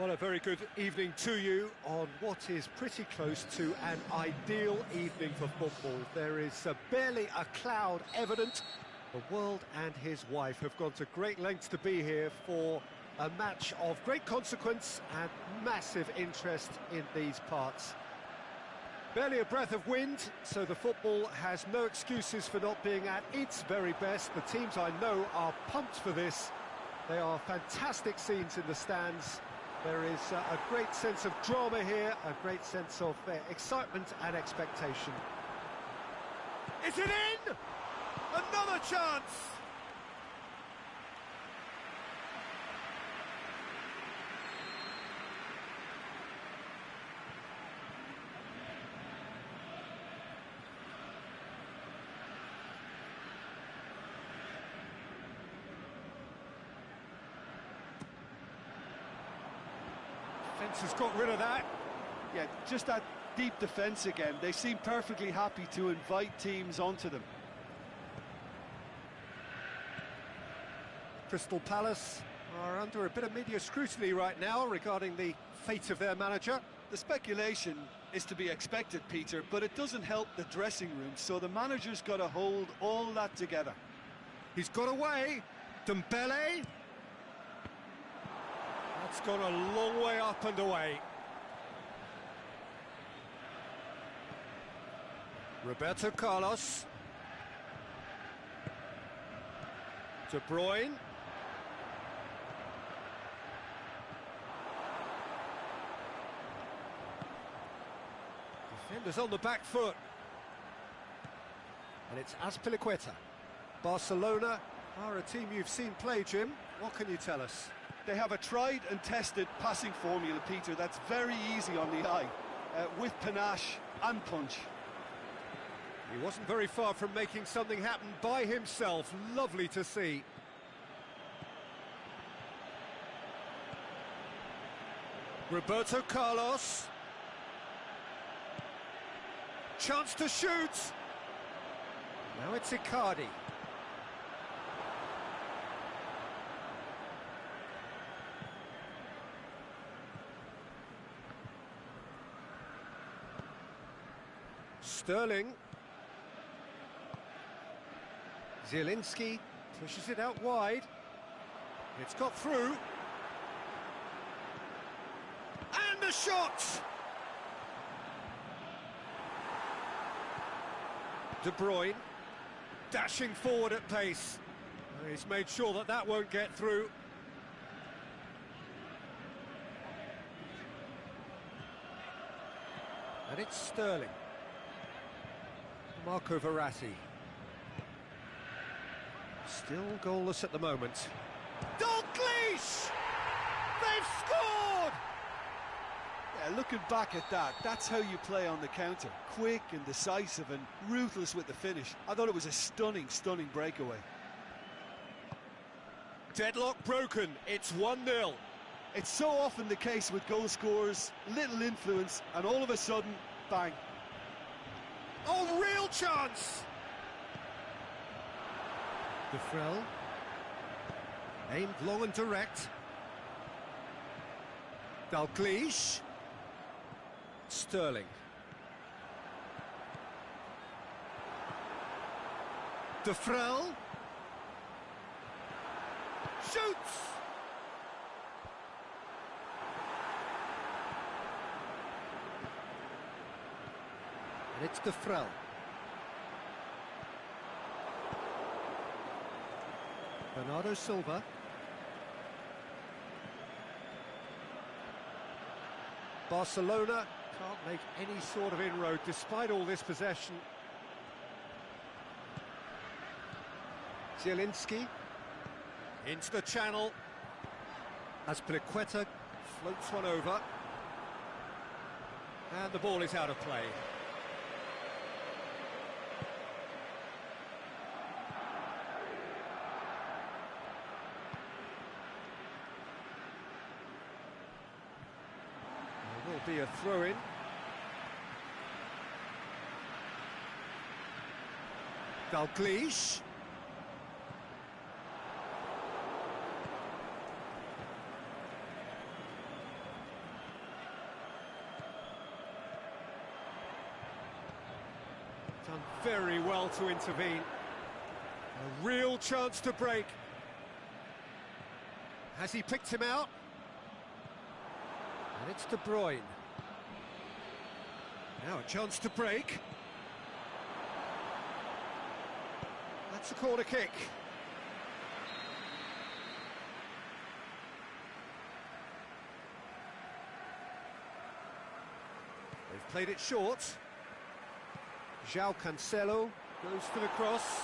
Well, a very good evening to you on what is pretty close to an ideal evening for football. There is barely a cloud evident. The world and his wife have gone to great lengths to be here for a match of great consequence and massive interest in these parts. Barely a breath of wind, so the football has no excuses for not being at its very best. The teams I know are pumped for this. They are fantastic scenes in the stands. There is a great sense of drama here, a great sense of excitement and expectation. Is it in? Another chance! Defence has got rid of that. Yeah, just that deep defence again. They seem perfectly happy to invite teams onto them. Crystal Palace are under a bit of media scrutiny right now regarding the fate of their manager. The speculation is to be expected, Peter, but it doesn't help the dressing room, so the manager's got to hold all that together. He's got away. Dembele. That's gone a long way up and away. Roberto Carlos. De Bruyne. Defenders on the back foot. And it's Azpilicueta. Barcelona are a team you've seen play, Jim. What can you tell us? They have a tried and tested passing formula, Peter, that's very easy on the eye, with panache and punch. He wasn't very far from making something happen by himself. Lovely to see. Roberto Carlos. Chance to shoot. Now it's Icardi. Sterling. Zielinski pushes it out wide. It's got through. And the shot! De Bruyne dashing forward at pace. He's made sure that that won't get through. And it's Sterling. Marco Verratti. Still goalless at the moment. Dalglish! They've scored! Yeah, looking back at that, that's how you play on the counter. Quick and decisive and ruthless with the finish. I thought it was a stunning, stunning breakaway. Deadlock broken, it's 1-0. It's so often the case with goal scorers, little influence, and all of a sudden, bang. Oh, real chance! Defrel. Aimed long and direct. Dalglish. Sterling. Defrel. Shoots! And it's Defrel. Bernardo Silva. Barcelona can't make any sort of inroad despite all this possession. Zielinski into the channel. Azpilicueta floats one over. And the ball is out of play. There will be a throw-in. Dalglish. very well to intervene. A real chance to break. Has he picked him out? And it's De Bruyne. Now a chance to break. That's a corner kick. They've played it short. João Cancelo goes for the cross.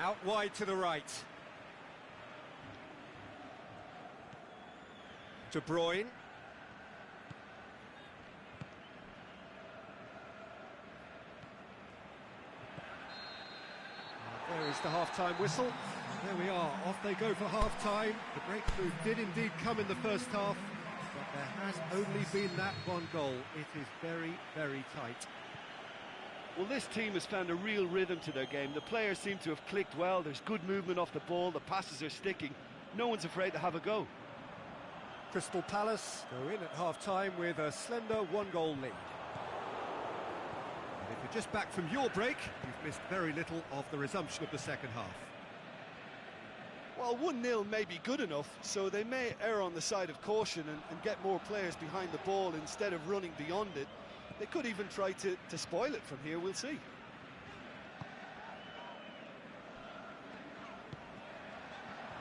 Out wide to the right. De Bruyne. There is the half-time whistle. There we are, off they go for half-time. The breakthrough did indeed come in the first half, but there has only been that one goal. It is very, very tight. Well, this team has found a real rhythm to their game. The players seem to have clicked well. There's good movement off the ball. The passes are sticking. No one's afraid to have a go. Crystal Palace go in at half-time with a slender one-goal lead. And if you're just back from your break, you've missed very little of the resumption of the second half. Well, 1-0 may be good enough, so they may err on the side of caution and get more players behind the ball instead of running beyond it. They could even try to spoil it from here, we'll see.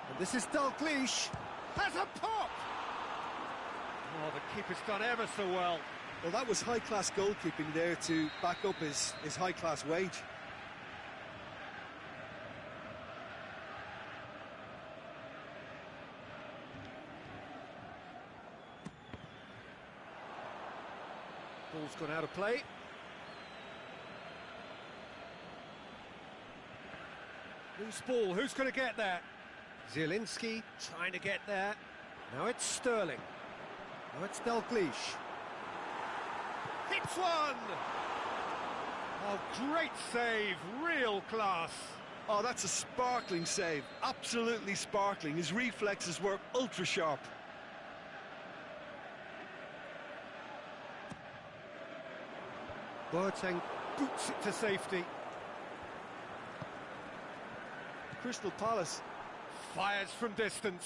And this is Dalglish. Has a pop! Oh, the keeper's done ever so well. Well, that was high-class goalkeeping there to back up his high-class wage. Ball's gone out of play. Loose ball, who's going to get that? Zielinski trying to get there. Now it's Sterling. Now it's Dalglish. Hits one! Oh, great save, real class. Oh, that's a sparkling save, absolutely sparkling. His reflexes were ultra sharp. Boateng boots it to safety. Crystal Palace fires from distance.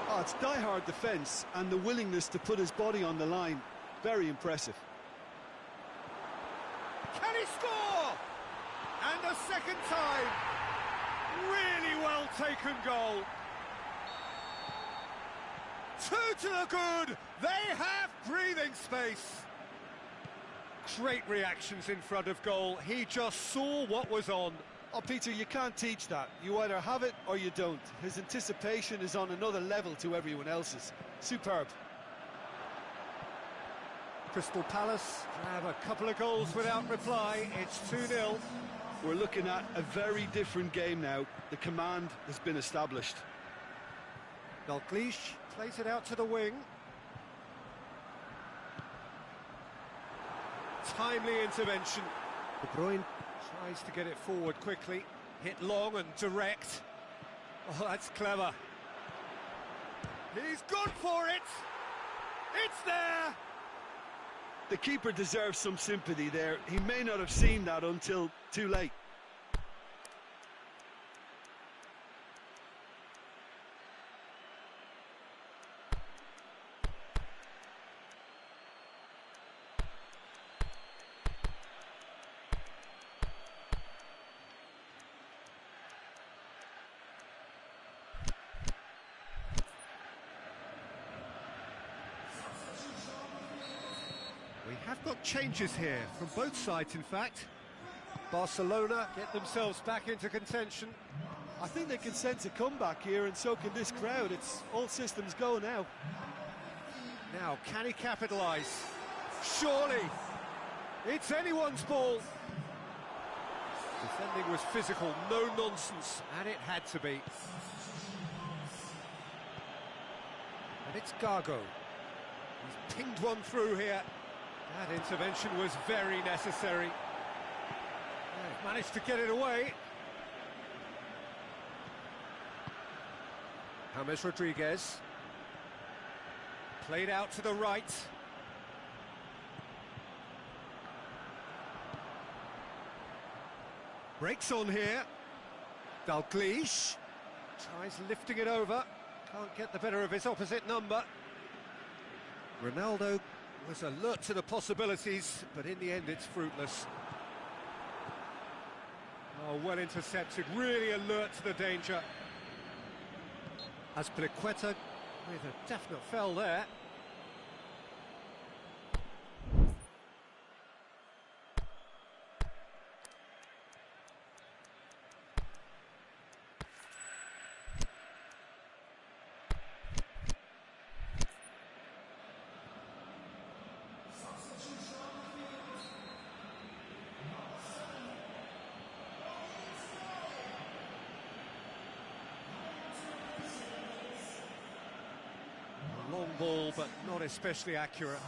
Oh, it's die-hard defence and the willingness to put his body on the line. Very impressive. Can he score? And a second time. Really well taken goal. Two to the good. They have breathing space. Great reactions in front of goal. He just saw what was on. Oh, Peter, you can't teach that. You either have it or you don't. His anticipation is on another level to everyone else's. Superb. Crystal Palace have a couple of goals without reply. It's 2-0. We're looking at a very different game now. The command has been established. Dalglish plays it out to the wing. Timely intervention. De Bruyne tries to get it forward quickly. Hit long and direct. Oh, that's clever. He's gone for it. It's there. The keeper deserves some sympathy there. He may not have seen that until too late. We have got changes here from both sides, in fact. Barcelona get themselves back into contention. I think they can sense a comeback here, and so can this crowd. It's all systems go now. Now, can he capitalise? Surely! It's anyone's ball! Defending was physical, no nonsense, and it had to be. And it's Gargo. He's pinged one through here. That intervention was very necessary. They've managed to get it away. James Rodriguez. Played out to the right. Breaks on here. Dalglish tries lifting it over. Can't get the better of his opposite number. Ronaldo was alert to the possibilities, but in the end it's fruitless. Oh, well intercepted, really alert to the danger. Azpilicueta with a definite foul there. Long ball, but not especially accurate.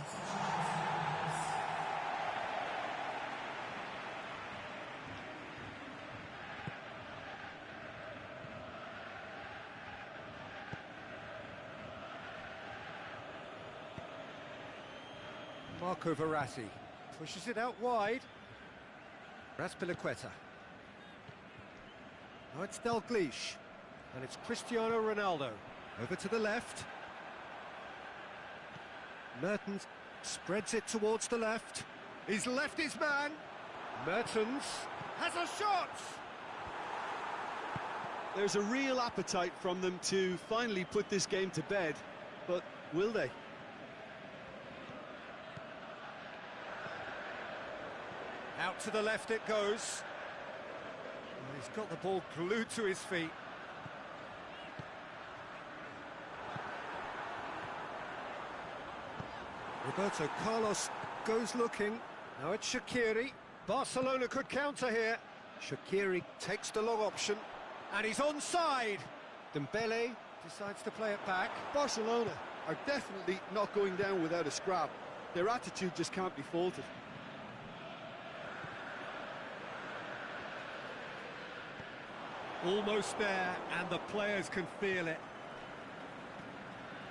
Marco Verratti pushes it out wide. Azpilicueta. Now it's Dalglish, and it's Cristiano Ronaldo. Over to the left. Mertens spreads it towards the left. He's left his man. Mertens has a shot! There's a real appetite from them to finally put this game to bed, but will they? Out to the left it goes. Well, he's got the ball glued to his feet. Roberto Carlos goes looking. Now it's Shaqiri. Barcelona could counter here. Shaqiri takes the long option. And he's onside. Dembele decides to play it back. Barcelona are definitely not going down without a scrap. Their attitude just can't be faulted. Almost there, and the players can feel it.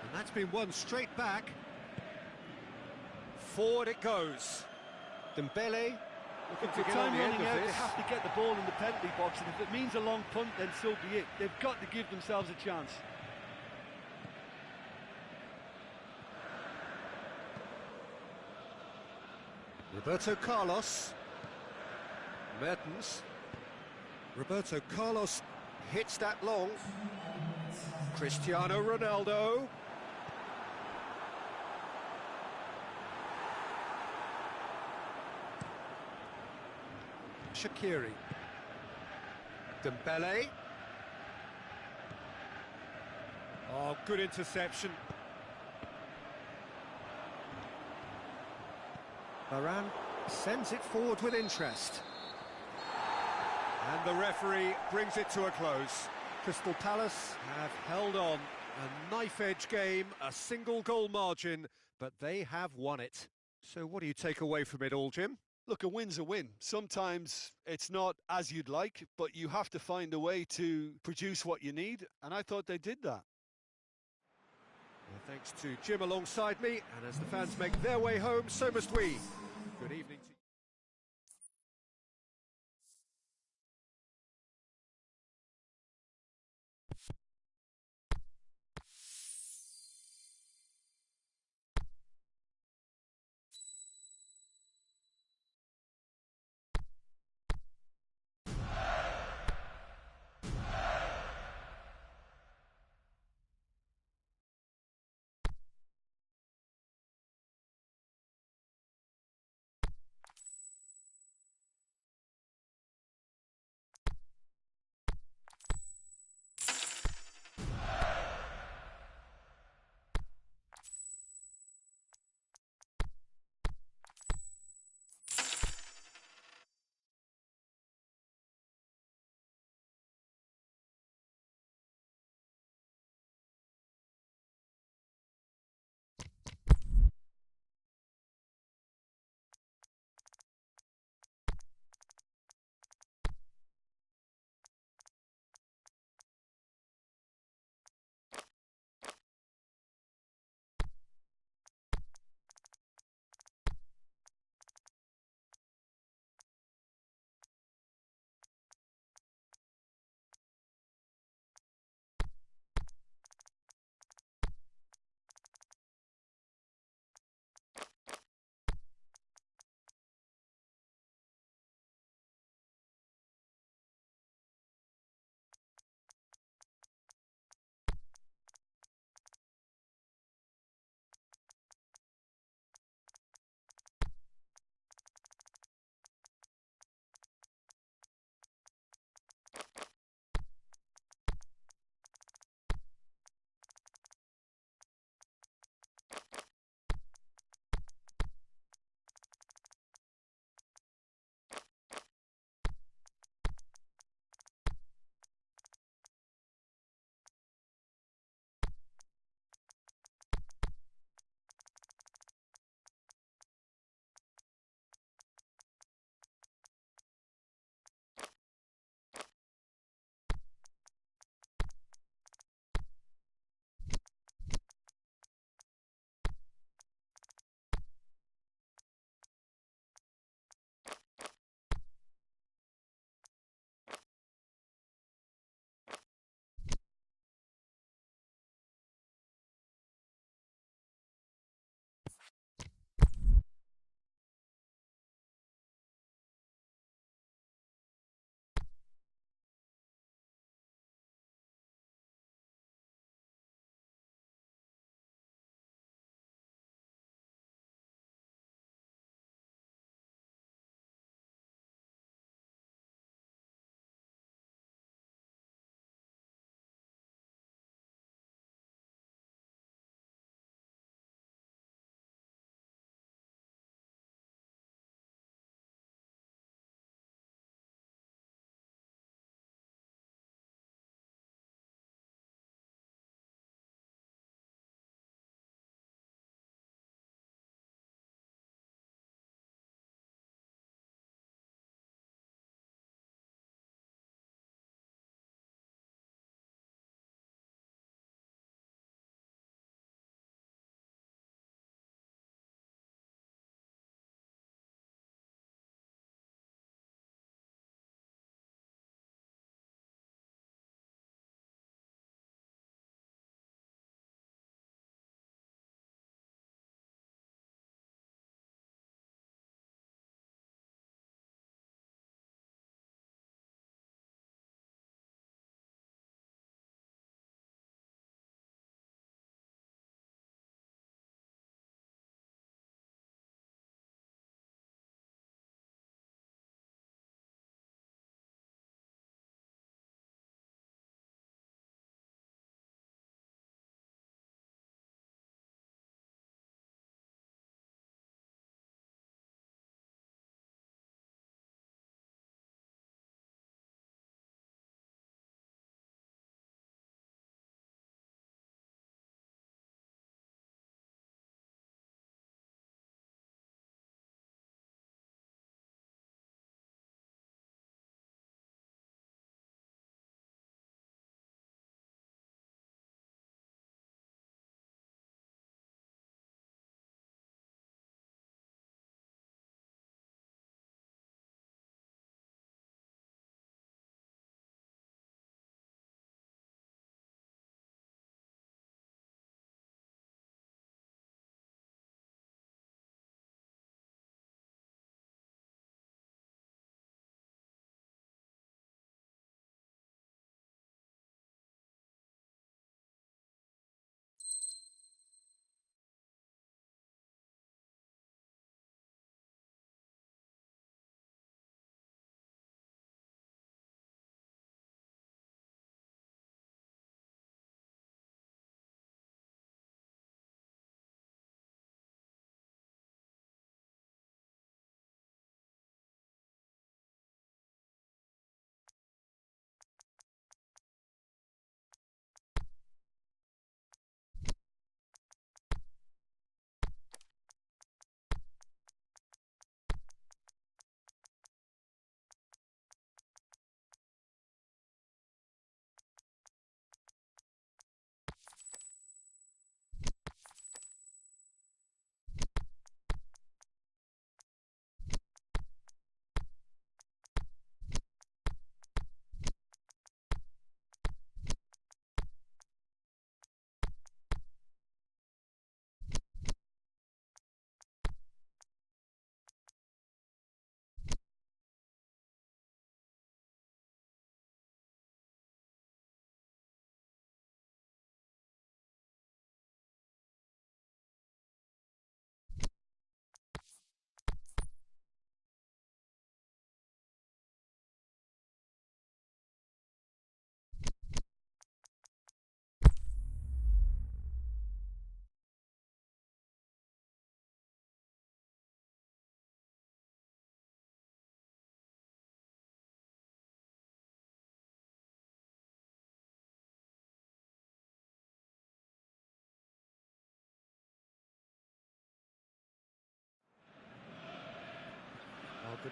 And that's been won straight back. Forward it goes. Dembele looking to With get on time the end running of out, this. they have to get the ball in the penalty box, and if it means a long punt, then so be it. They've got to give themselves a chance. Roberto Carlos. Mertens. Roberto Carlos hits that long. Cristiano Ronaldo. Shaqiri. Dembele. Oh, good interception. Varane sends it forward with interest. And the referee brings it to a close. Crystal Palace have held on. A knife-edge game, a single goal margin, but they have won it. So what do you take away from it all, Jim? Look, a win's a win. Sometimes it's not as you'd like, but you have to find a way to produce what you need, and I thought they did that. Well, thanks to Jim alongside me, and as the fans make their way home, so must we. Good evening to you.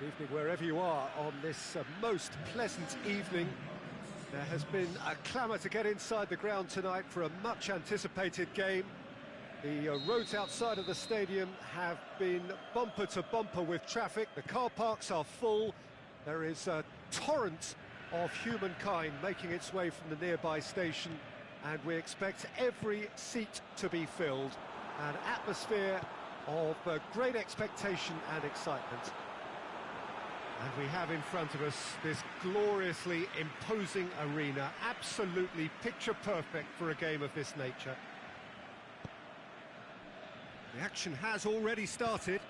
Good evening wherever you are on this most pleasant evening. There has been a clamour to get inside the ground tonight for a much-anticipated game. The roads outside of the stadium have been bumper to bumper with traffic. The car parks are full. There is a torrent of humankind making its way from the nearby station, and we expect every seat to be filled. An atmosphere of great expectation and excitement. And we have in front of us this gloriously imposing arena, absolutely picture perfect for a game of this nature. The action has already started.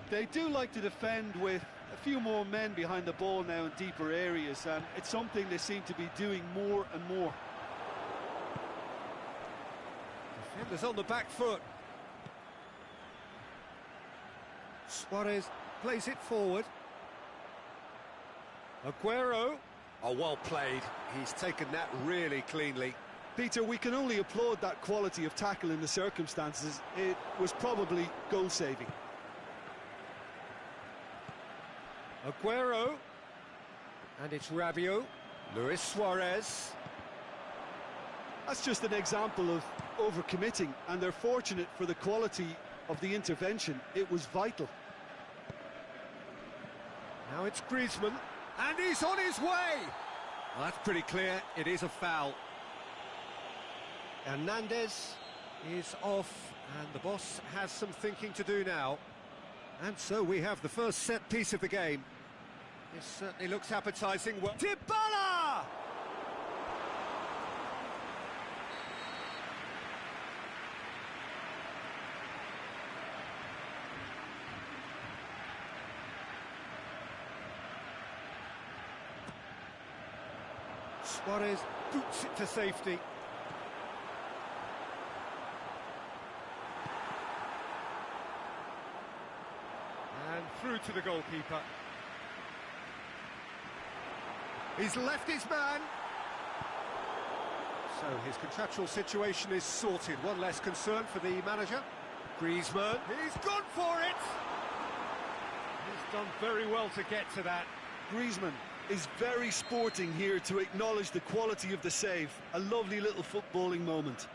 They do like to defend with a few more men behind the ball now in deeper areas, and it's something they seem to be doing more and more. Defenders on the back foot. Suarez plays it forward. Aguero. Oh, well played. He's taken that really cleanly. Peter, we can only applaud that quality of tackle in the circumstances. It was probably goal-saving. Aguero. And it's Rabiot. Luis Suarez. That's just an example of overcommitting, and they're fortunate for the quality of the intervention. It was vital. Now it's Griezmann, and he's on his way! Well, that's pretty clear, it is a foul. Hernandez is off, and the boss has some thinking to do now. And so we have the first set piece of the game. This certainly looks appetising. Dybala! Suarez boots it to safety. And through to the goalkeeper. He's left his man. So his contractual situation is sorted. One less concern for the manager. Griezmann. He's gone for it! He's done very well to get to that. Griezmann is very sporting here to acknowledge the quality of the save. A lovely little footballing moment.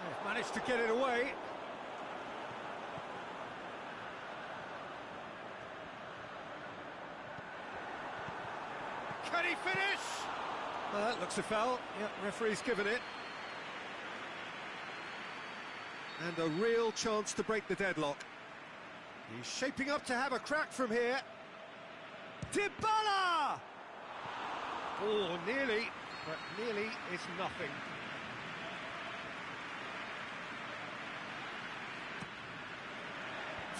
They've managed to get it away. Can he finish? Well, that looks a foul. Yep, referee's given it. And a real chance to break the deadlock. He's shaping up to have a crack from here. Dybala! Oh, nearly, but nearly is nothing.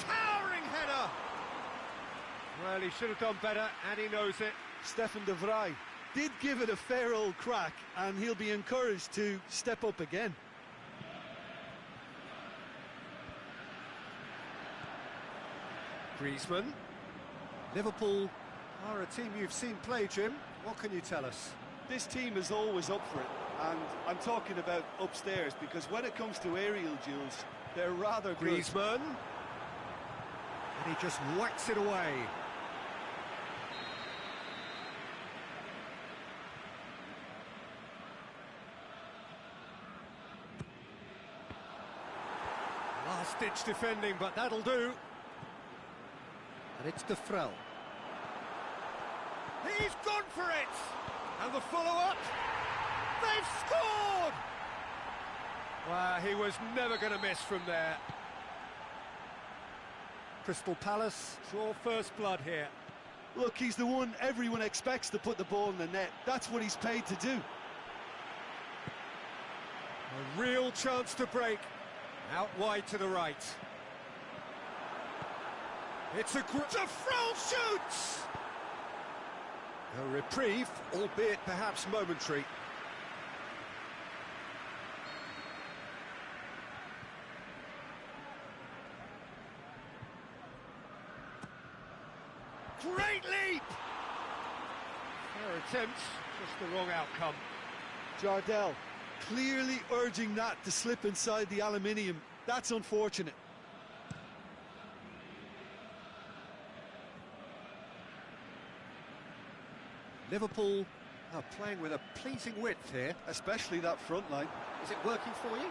Towering header! Well, he should have done better, and he knows it. Stefan de Vrij did give it a fair old crack, and he'll be encouraged to step up again. Griezmann. Liverpool are a team you've seen play, Jim. What can you tell us? This team is always up for it, and I'm talking about upstairs, because when it comes to aerial duels, they're rather good. Griezmann. And he just whacks it away. Last-ditch defending, but that'll do. And it's De Vrij. He's gone for it! And the follow-up. They've scored! Well, he was never going to miss from there. Crystal Palace draw first blood here. Look, he's the one everyone expects to put the ball in the net. That's what he's paid to do. A real chance to break. Out wide to the right. It's a De Vrij shoots! A reprieve, albeit perhaps momentary. Great leap! Fair attempt, just the wrong outcome. Jardel clearly urging that to slip inside the aluminium. That's unfortunate. Liverpool are playing with a pleasing width here. Especially that front line. Is it working for you?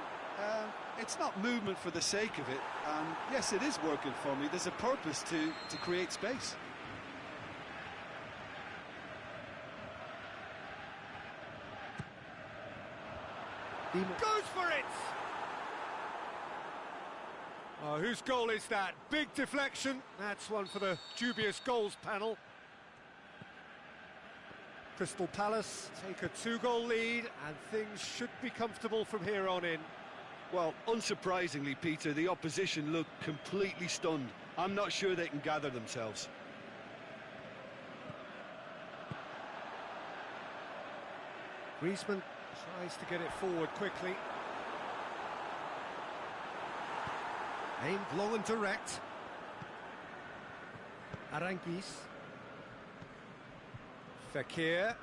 It's not movement for the sake of it, and yes, it is working for me. There's a purpose to create space. Goes for it! Oh, whose goal is that? Big deflection. That's one for the dubious goals panel. Crystal Palace take a 2-goal lead, and things should be comfortable from here on in. Well, unsurprisingly, Peter, the opposition look completely stunned. I'm not sure they can gather themselves. Griezmann tries to get it forward quickly. Aimed long and direct. Aranguiz. Fekir.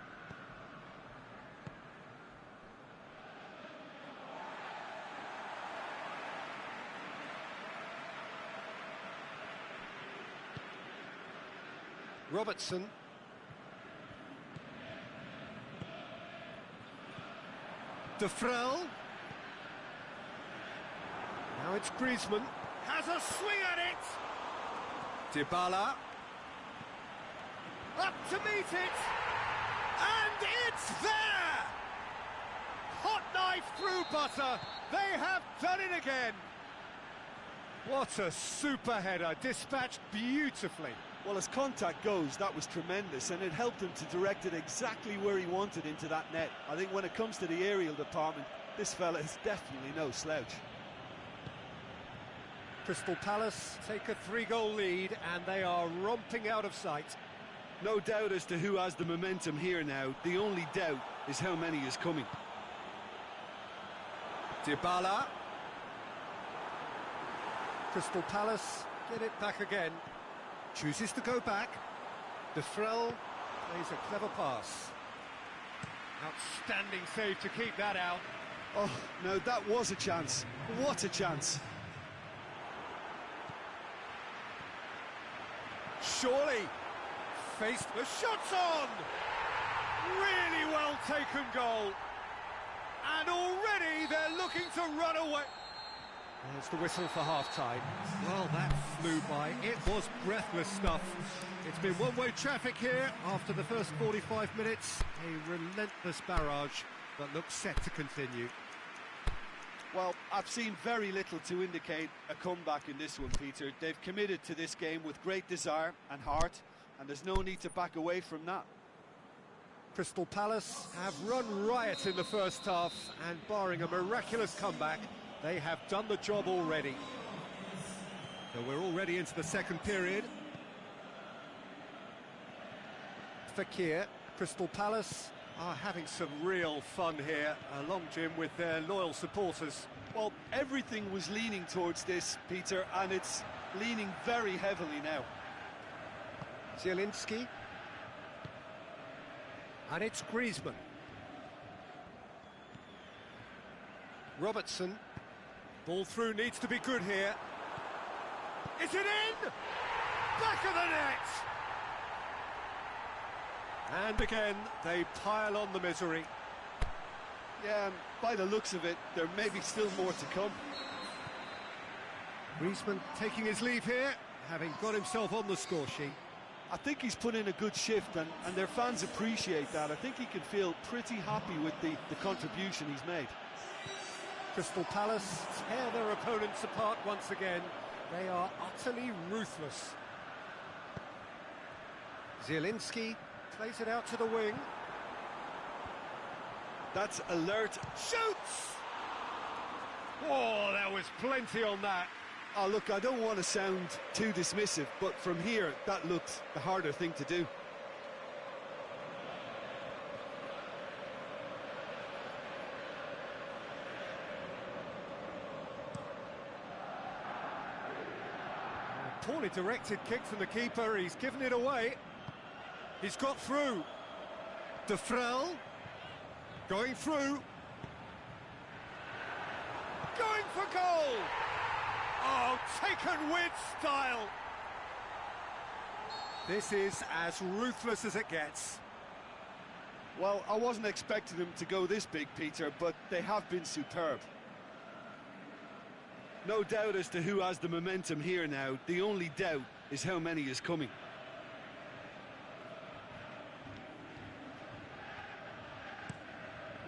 Robertson. Defrel. Now it's Griezmann. Has a swing at it. Dybala. Up to meet it. And it's there! Hot knife through butter. They have done it again. What a super header, dispatched beautifully. Well, as contact goes, that was tremendous, and it helped him to direct it exactly where he wanted into that net. I think when it comes to the aerial department, this fella is definitely no slouch. Crystal Palace take a 3-goal lead, and they are romping out of sight. No doubt as to who has the momentum here now. The only doubt is how many is coming. Dybala. Crystal Palace get it back again. Chooses to go back. Defrel plays a clever pass. Outstanding save to keep that out. Oh, no, that was a chance. What a chance. Surely. Faced, the shot's on! Really well taken goal. And already they're looking to run away. There's the whistle for half-time. Well, that flew by. It was breathless stuff. It's been one-way traffic here after the first 45 minutes. A relentless barrage that looks set to continue. Well, I've seen very little to indicate a comeback in this one, Peter. They've committed to this game with great desire and heart, and there's no need to back away from that. Crystal Palace have run riot in the first half, and barring a miraculous comeback, they have done the job already. So we're already into the second period. Fekir, Crystal Palace are having some real fun here along, Jim, with their loyal supporters. Well, everything was leaning towards this, Peter, and it's leaning very heavily now. Zielinski. And it's Griezmann. Robertson. Ball through needs to be good here. Is it in? Back of the net! And again, they pile on the misery. Yeah, and by the looks of it, there may be still more to come. Griezmann taking his leave here, having got himself on the score sheet. I think he's put in a good shift, and their fans appreciate that. I think he can feel pretty happy with the contribution he's made. Crystal Palace tear their opponents apart once again. They are utterly ruthless. Zielinski plays it out to the wing. That's alert. Shoots! Oh, there was plenty on that. Oh, look, I don't want to sound too dismissive, but from here, that looked the harder thing to do. Poorly directed kick from the keeper, he's given it away. He's got through. Defrel going through. Going for goal! Oh, taken with style. This is as ruthless as it gets. Well, I wasn't expecting them to go this big, Peter, but they have been superb. No doubt as to who has the momentum here now. The only doubt is how many is coming.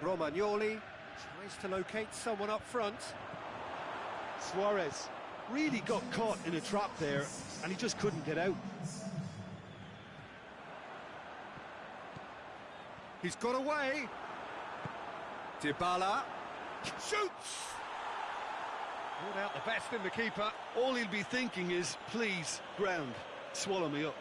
Romagnoli tries to locate someone up front. Suarez really got caught in a trap there, and he just couldn't get out. He's got away. Dybala shoots. Pulled out the best in the keeper. All he'll be thinking is, please, ground, swallow me up.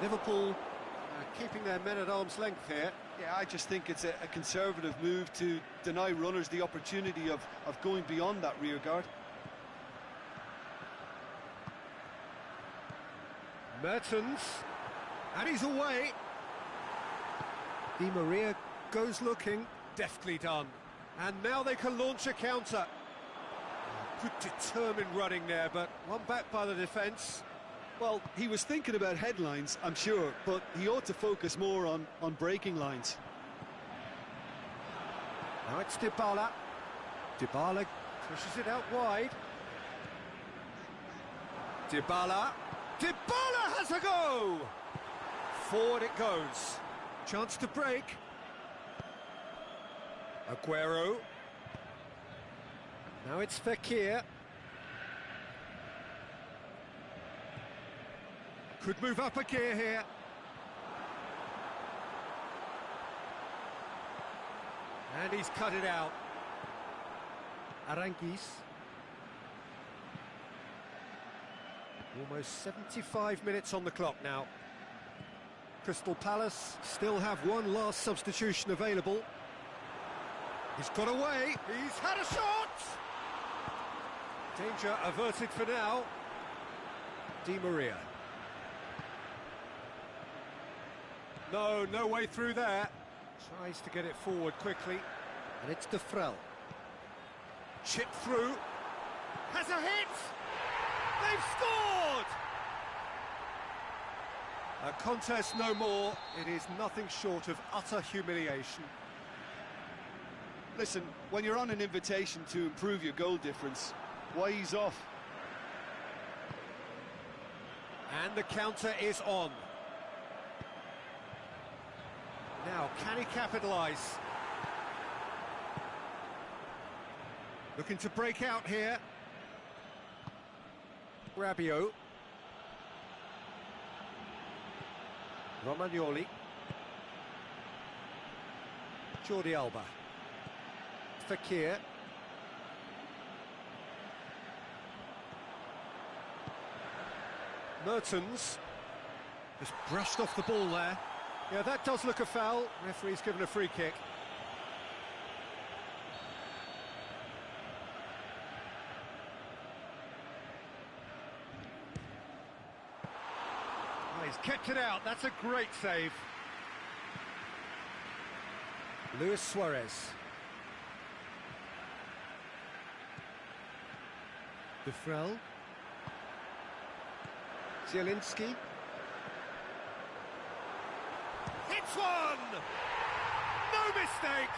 Liverpool keeping their men at arm's length here. Yeah, I just think it's a conservative move to deny runners the opportunity of going beyond that rear guard. Mertens, and he's away. Di Maria goes looking, deftly done. And now they can launch a counter. Good determined running there, but one back by the defence. Well, he was thinking about headlines, I'm sure, but he ought to focus more on breaking lines. Now it's Dybala. Dybala pushes it out wide. Dybala. Dybala has a go! Forward it goes. Chance to break. Aguero. Now it's Fekir. Could move up a gear here. And he's cut it out. Aranguiz. Almost 75 minutes on the clock now. Crystal Palace still have one last substitution available. He's got away. He's had a shot! Danger averted for now. Di Maria. No way through there. Tries to get it forward quickly. And it's Defrel. Chip through. Has a hit! They've scored! A contest no more. It is nothing short of utter humiliation. Listen, when you're on an invitation to improve your goal difference, why ease off? And the counter is on. Now, can he capitalise? Looking to break out here. Rabiot. Romagnoli. Jordi Alba. Fekir. Mertens. Just brushed off the ball there. Yeah, that does look a foul. Referee's given a free kick. Oh, he's kept it out. That's a great save. Luis Suarez. Defrel. Zielinski. Hits one! No mistake!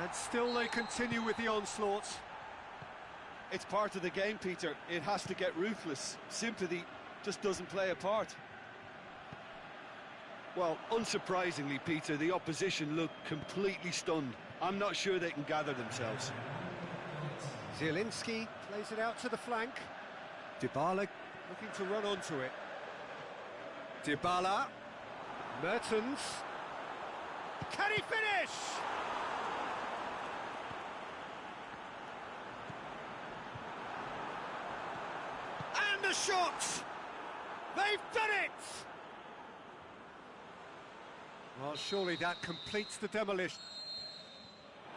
And still they continue with the onslaught. It's part of the game, Peter. It has to get ruthless. Sympathy just doesn't play a part. Well, unsurprisingly, Peter, the opposition look completely stunned. I'm not sure they can gather themselves. Zielinski plays it out to the flank. Dybala looking to run onto it. Dybala. Mertens. Can he finish? And the shot! They've done it! Well, surely that completes the demolition.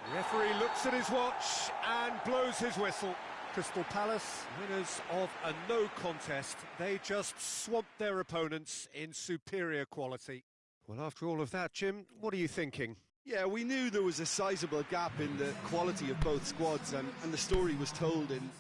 The referee looks at his watch and blows his whistle. Crystal Palace, winners of a no contest. They just swamped their opponents in superior quality. Well, after all of that, Jim, what are you thinking? Yeah, we knew there was a sizable gap in the quality of both squads, and the story was told in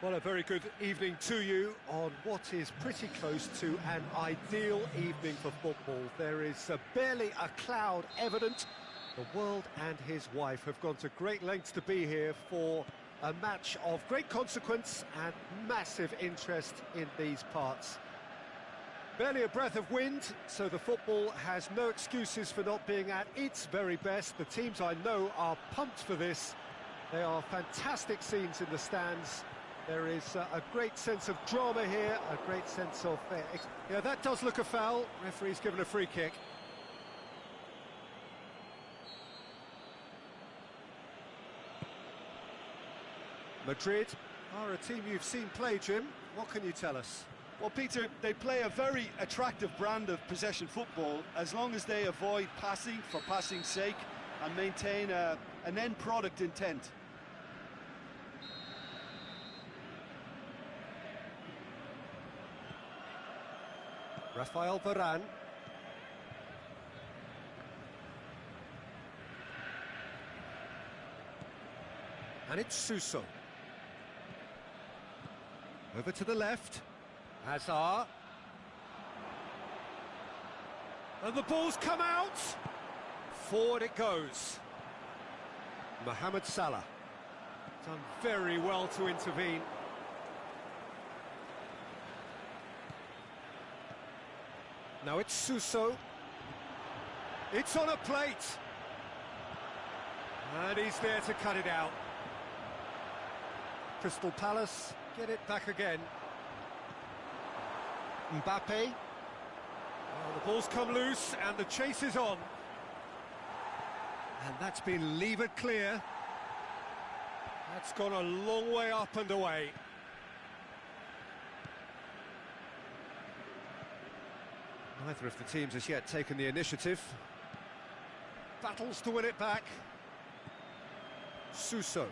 Well, a very good evening to you on what is pretty close to an ideal evening for football. There is barely a cloud evident. The world and his wife have gone to great lengths to be here for a match of great consequence and massive interest in these parts. Barely a breath of wind, so the football has no excuses for not being at its very best. The teams I know are pumped for this. They are fantastic scenes in the stands. There is a great sense of drama here, a great sense of... yeah, that does look a foul. Referee's given a free kick. Madrid are a team you've seen play, Jim. What can you tell us? Well, Peter, they play a very attractive brand of possession football as long as they avoid passing for passing's sake and maintain an end product intent. Rafael Varane. And it's Suso. Over to the left. Hazard. And the ball's come out. Forward it goes. Mohamed Salah. Done very well to intervene. Now it's Suso. It's on a plate. And he's there to cut it out. Crystal Palace get it back again. Mbappe. Well, the ball's come loose and the chase is on. And that's been levered clear. That's gone a long way up and away. Neither of the teams has yet taken the initiative. Battles to win it back. Suso,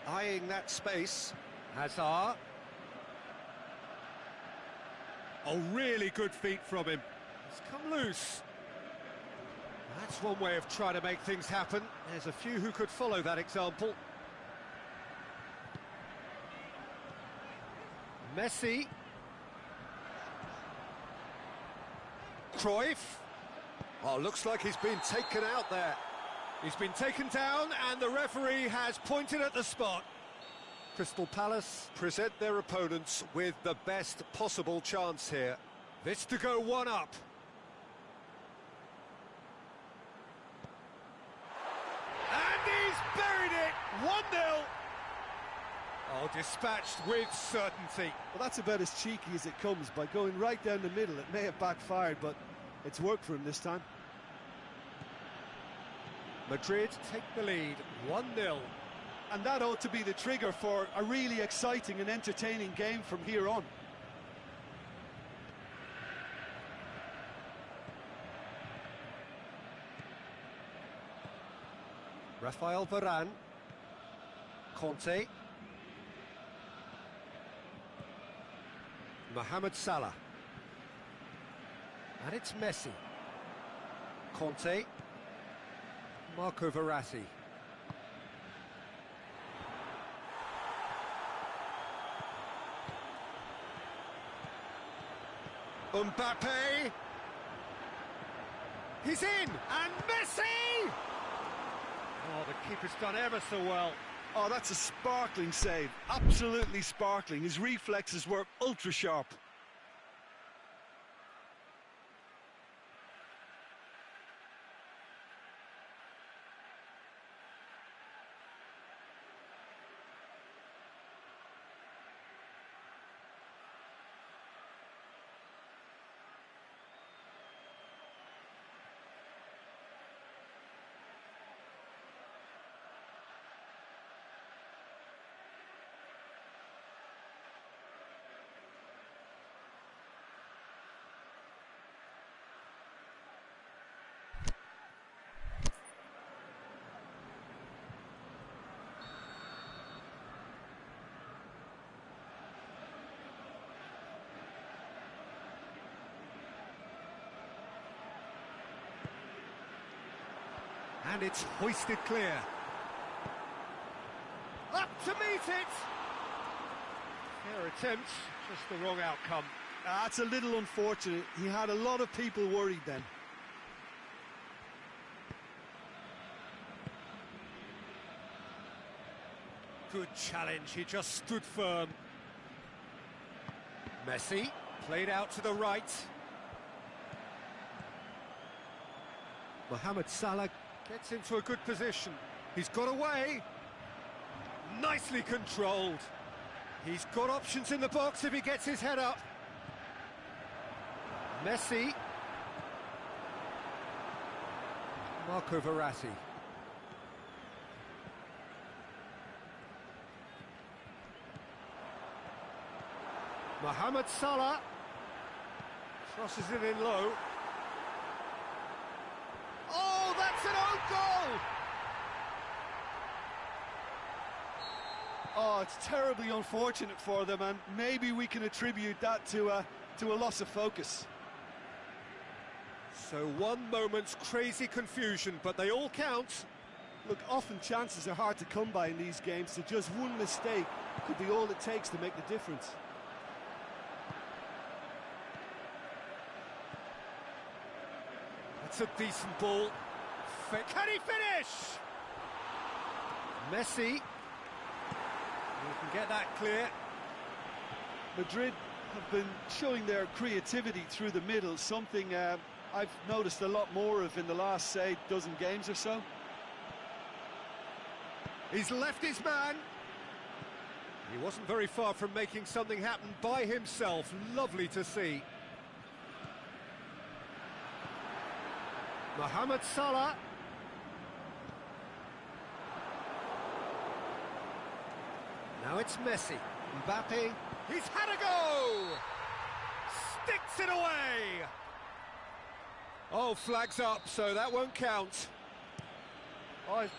eyeing that space. Hazard. Oh, really good feet from him. It's come loose. That's one way of trying to make things happen. There's a few who could follow that example. Messi. Cruyff. Oh, looks like he's been taken out there. He's been taken down and the referee has pointed at the spot. Crystal Palace present their opponents with the best possible chance here. This to go one up. And he's buried it! 1-0! Oh, dispatched with certainty. Well, that's about as cheeky as it comes. By going right down the middle, it may have backfired, but it's worked for him this time. Madrid take the lead, 1-0. And that ought to be the trigger for a really exciting and entertaining game from here on. Rafael Varane. Conte. Mohamed Salah. And it's Messi. Conte. Marco Verratti. Mbappe. He's in, and Messi! Oh, the keeper's done ever so well. Oh, that's a sparkling save. Absolutely sparkling. His reflexes were ultra sharp. And it's hoisted clear. Up to meet it! Fair attempt, just the wrong outcome. That's a little unfortunate. He had a lot of people worried then. Good challenge, he just stood firm. Messi, played out to the right. Mohamed Salah gets into a good position. He's got away. Nicely controlled. He's got options in the box if he gets his head up. Messi. Marco Verratti. Mohamed Salah crosses it in low. Oh, that's an own goal! Oh, it's terribly unfortunate for them, and maybe we can attribute that to a loss of focus. So one moment's crazy confusion, but they all count. Look, often chances are hard to come by in these games, so just one mistake could be all it takes to make the difference. It's a decent ball. Can he finish? Messi. You can get that clear. Madrid have been showing their creativity through the middle, something I've noticed a lot more of in the last, say, dozen games or so. He's left his man. He wasn't very far from making something happen by himself. Lovely to see. Mohamed Salah. Now it's Messi. Mbappe. He's had a go! Sticks it away! Oh, flags up, so that won't count. Oh, and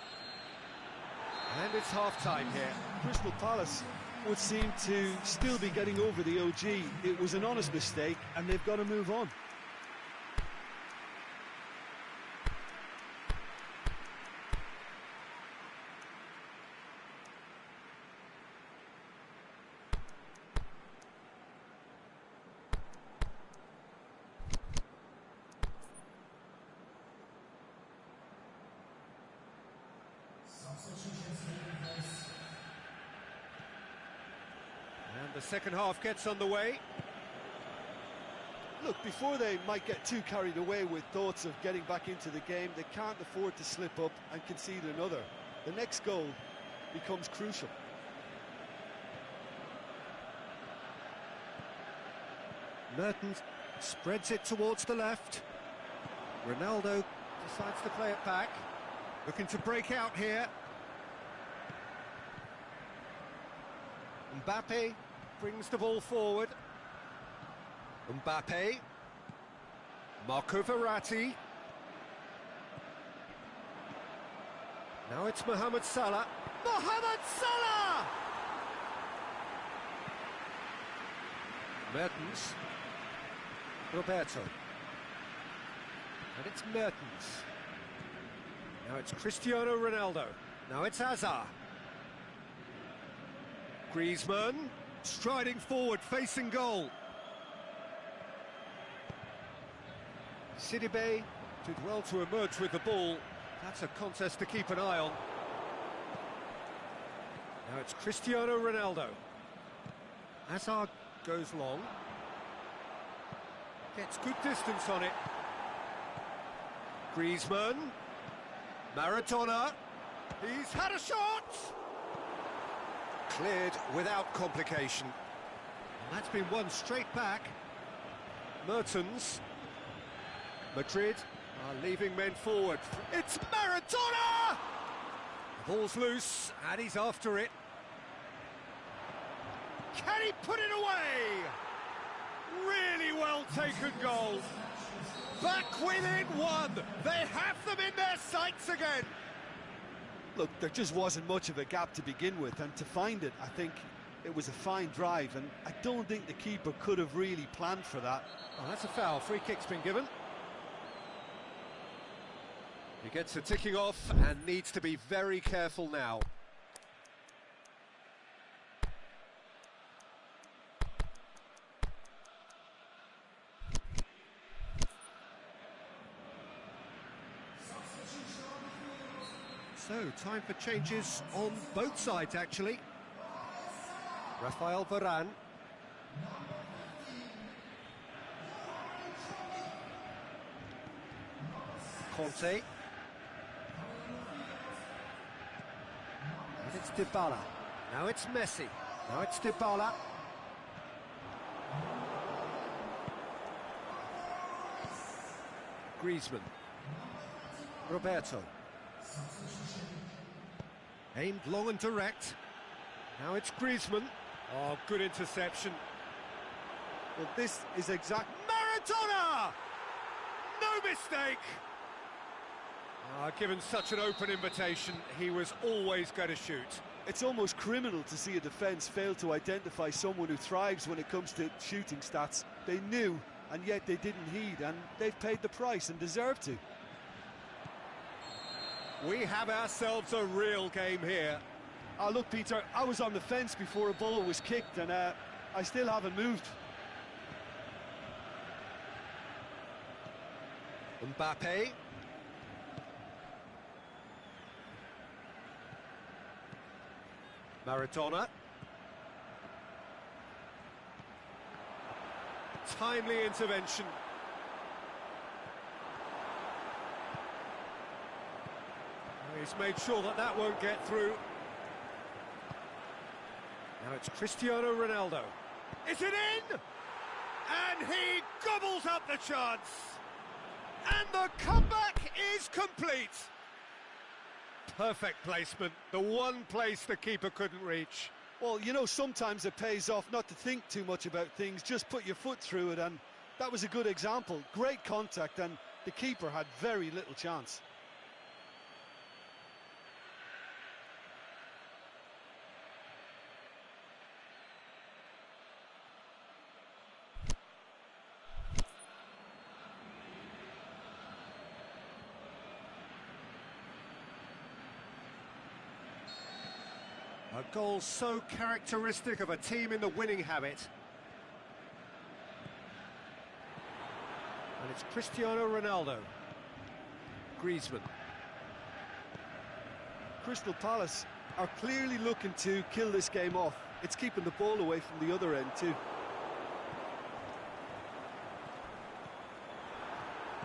it's half-time here. Crystal Palace would seem to still be getting over the OG. It was an honest mistake, and they've got to move on. And the second half gets underway. Look, before they might get too carried away with thoughts of getting back into the game, they can't afford to slip up and concede another. The next goal becomes crucial. Mertens spreads it towards the left. Ronaldo decides to play it back. Looking to break out here. Mbappe brings the ball forward. Mbappe. Marco Verratti. Now it's Mohamed Salah. Mohamed Salah! Mertens. Roberto. And it's Mertens. Now it's Cristiano Ronaldo. Now it's Hazard. Griezmann striding forward, facing goal. Sidibe did well to emerge with the ball. That's a contest to keep an eye on. Now it's Cristiano Ronaldo. Hazard goes long. Gets good distance on it. Griezmann. Maradona. He's had a shot! Cleared without complication. And that's been won straight back. Mertens. Madrid are leaving men forward. It's Maradona! The ball's loose, and he's after it. Can he put it away? Really well taken goal. Back within one. They have them in their sights again. Look, there just wasn't much of a gap to begin with, and to find it, I think it was a fine drive, and I don't think the keeper could have really planned for that. Oh, that's a foul. Free kick's been given. He gets a ticking off and needs to be very careful now. So, time for changes on both sides, actually. Rafael Varane. Conte. And it's Dybala. Now it's Messi. Now it's Dybala. Griezmann. Roberto. Aimed long and direct. Now it's Griezmann. Oh, good interception. Well, this is exact... Maradona! No mistake! Given such an open invitation, he was always going to shoot. It's almost criminal to see a defence fail to identify someone who thrives when it comes to shooting stats. They knew, and yet they didn't heed, and they've paid the price and deserve to. We have ourselves a real game here. Oh, look, Peter, I was on the fence before a ball was kicked, and I still haven't moved. Mbappe. Maradona. Timely intervention. He's made sure that that won't get through. Now it's Cristiano Ronaldo. Is it in? And he gobbles up the chance. And the comeback is complete. Perfect placement, the one place the keeper couldn't reach. Well, you know, sometimes it pays off not to think too much about things, just put your foot through it, and that was a good example. Great contact, and the keeper had very little chance. A goal so characteristic of a team in the winning habit. And it's Cristiano Ronaldo. Griezmann. Crystal Palace are clearly looking to kill this game off. It's keeping the ball away from the other end too.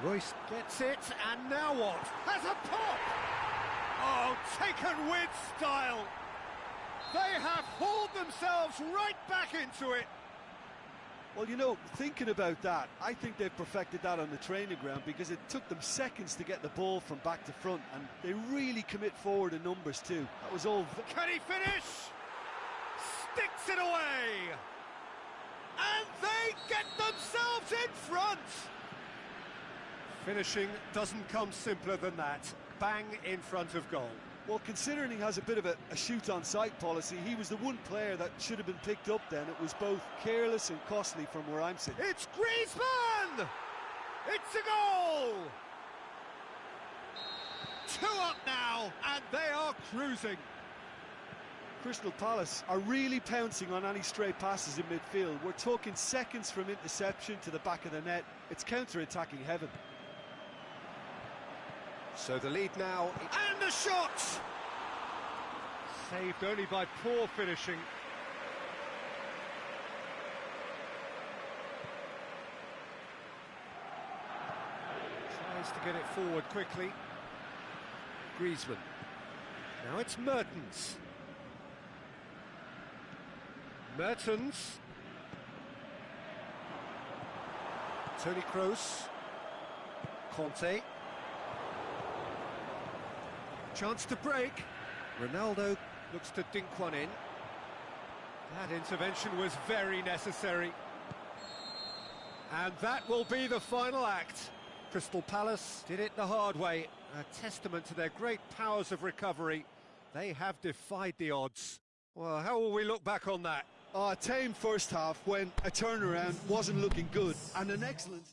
Royce gets it, and now what? Has a pop! Oh, taken with style! They have hauled themselves right back into it. Well, you know, thinking about that, I think they've perfected that on the training ground, because it took them seconds to get the ball from back to front, and they really commit forward in numbers too. That was all... Can he finish? Sticks it away! And they get themselves in front! Finishing doesn't come simpler than that. Bang in front of goal. Well, considering he has a bit of a shoot-on-sight policy, he was the one player that should have been picked up then. It was both careless and costly from where I'm sitting. It's Griezmann! It's a goal! 2 up now, and they are cruising. Crystal Palace are really pouncing on any stray passes in midfield. We're talking seconds from interception to the back of the net. It's counter-attacking heaven. So the lead now, and the shot! Saved only by poor finishing. Tries to get it forward quickly. Griezmann. Now it's Mertens. Mertens. Toni Kroos. Conte. Chance to break. Ronaldo looks to dink one in. That intervention was very necessary. And that will be the final act. Crystal Palace did it the hard way. A testament to their great powers of recovery. They have defied the odds. Well, how will we look back on that? A tame first half when a turnaround wasn't looking good, and an excellent...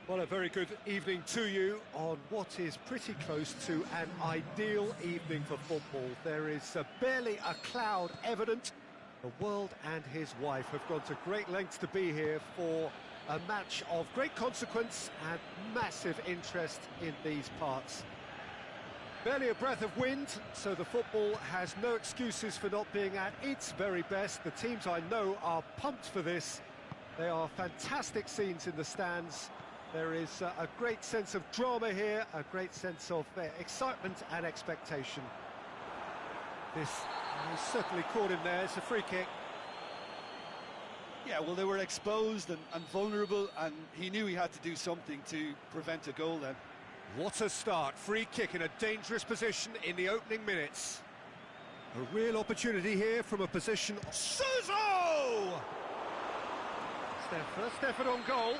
Well, a very good evening to you on what is pretty close to an ideal evening for football. There is barely a cloud evident. The world and his wife have gone to great lengths to be here for a match of great consequence and massive interest in these parts. Barely a breath of wind, so the football has no excuses for not being at its very best. The teams I know are pumped for this. There are fantastic scenes in the stands. There is a great sense of drama here, a great sense of excitement and expectation. This is certainly caught him there. It's a free kick. Yeah, well, they were exposed and vulnerable, and he knew he had to do something to prevent a goal then. What a start. Free kick in a dangerous position in the opening minutes. A real opportunity here from a position... Suso! It's their first effort on goal.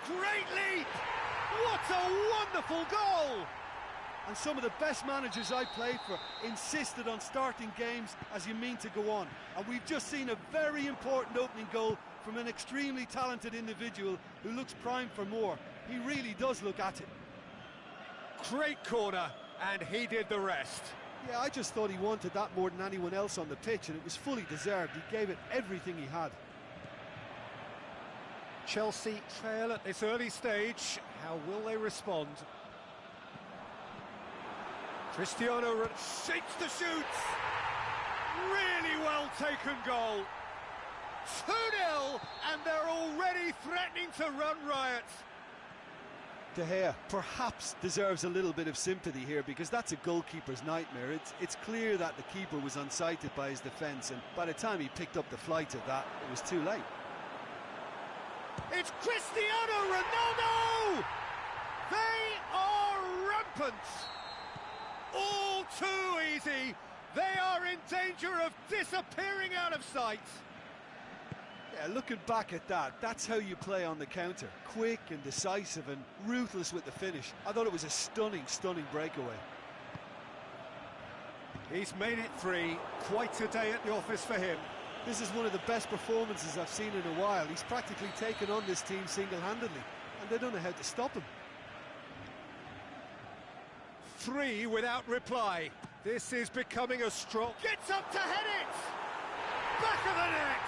Great leap! What a wonderful goal! And some of the best managers I played for insisted on starting games as you mean to go on. And we've just seen a very important opening goal from an extremely talented individual who looks primed for more. He really does look at it. Great corner, and he did the rest. Yeah, I just thought he wanted that more than anyone else on the pitch, and it was fully deserved. He gave it everything he had. Chelsea trail at this early stage. How will they respond? Cristiano shapes the shoot. Really well taken goal. 2-0, and they're already threatening to run riot. De Gea perhaps deserves a little bit of sympathy here, because that's a goalkeeper's nightmare. It's clear that the keeper was unsighted by his defence, and by the time he picked up the flight of that, it was too late. It's Cristiano Ronaldo! They are rampant! All too easy. They are in danger of disappearing out of sight. Yeah, looking back at that, that's how you play on the counter. Quick and decisive and ruthless with the finish. I thought it was a stunning, stunning breakaway. He's made it 3. Quite a day at the office for him. This is one of the best performances I've seen in a while. He's practically taken on this team single-handedly, and they don't know how to stop him. 3 without reply. This is becoming a strong... Gets up to head it! Back of the net!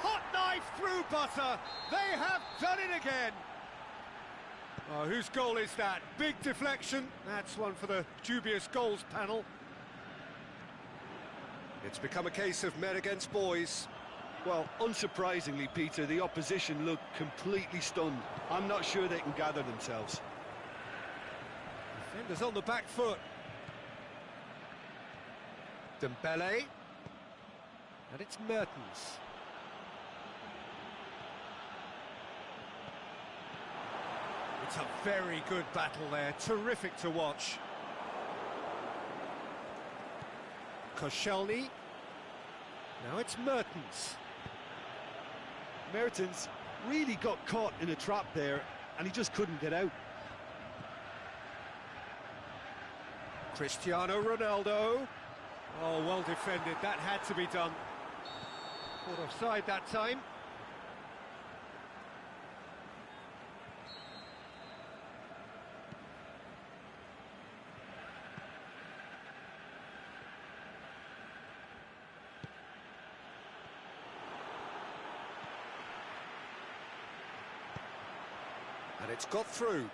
Hot knife through butter. They have done it again. Oh, whose goal is that? Big deflection. That's one for the dubious goals panel. It's become a case of men against boys. Well, unsurprisingly, Peter, the opposition look completely stunned. I'm not sure they can gather themselves. Defenders on the back foot. Dembele. And it's Mertens. It's a very good battle there. Terrific to watch. Koscielny. Now it's Mertens. Mertens really got caught in a trap there, and he just couldn't get out. Cristiano Ronaldo. Oh, well defended. That had to be done. Caught offside that time. And it's got through.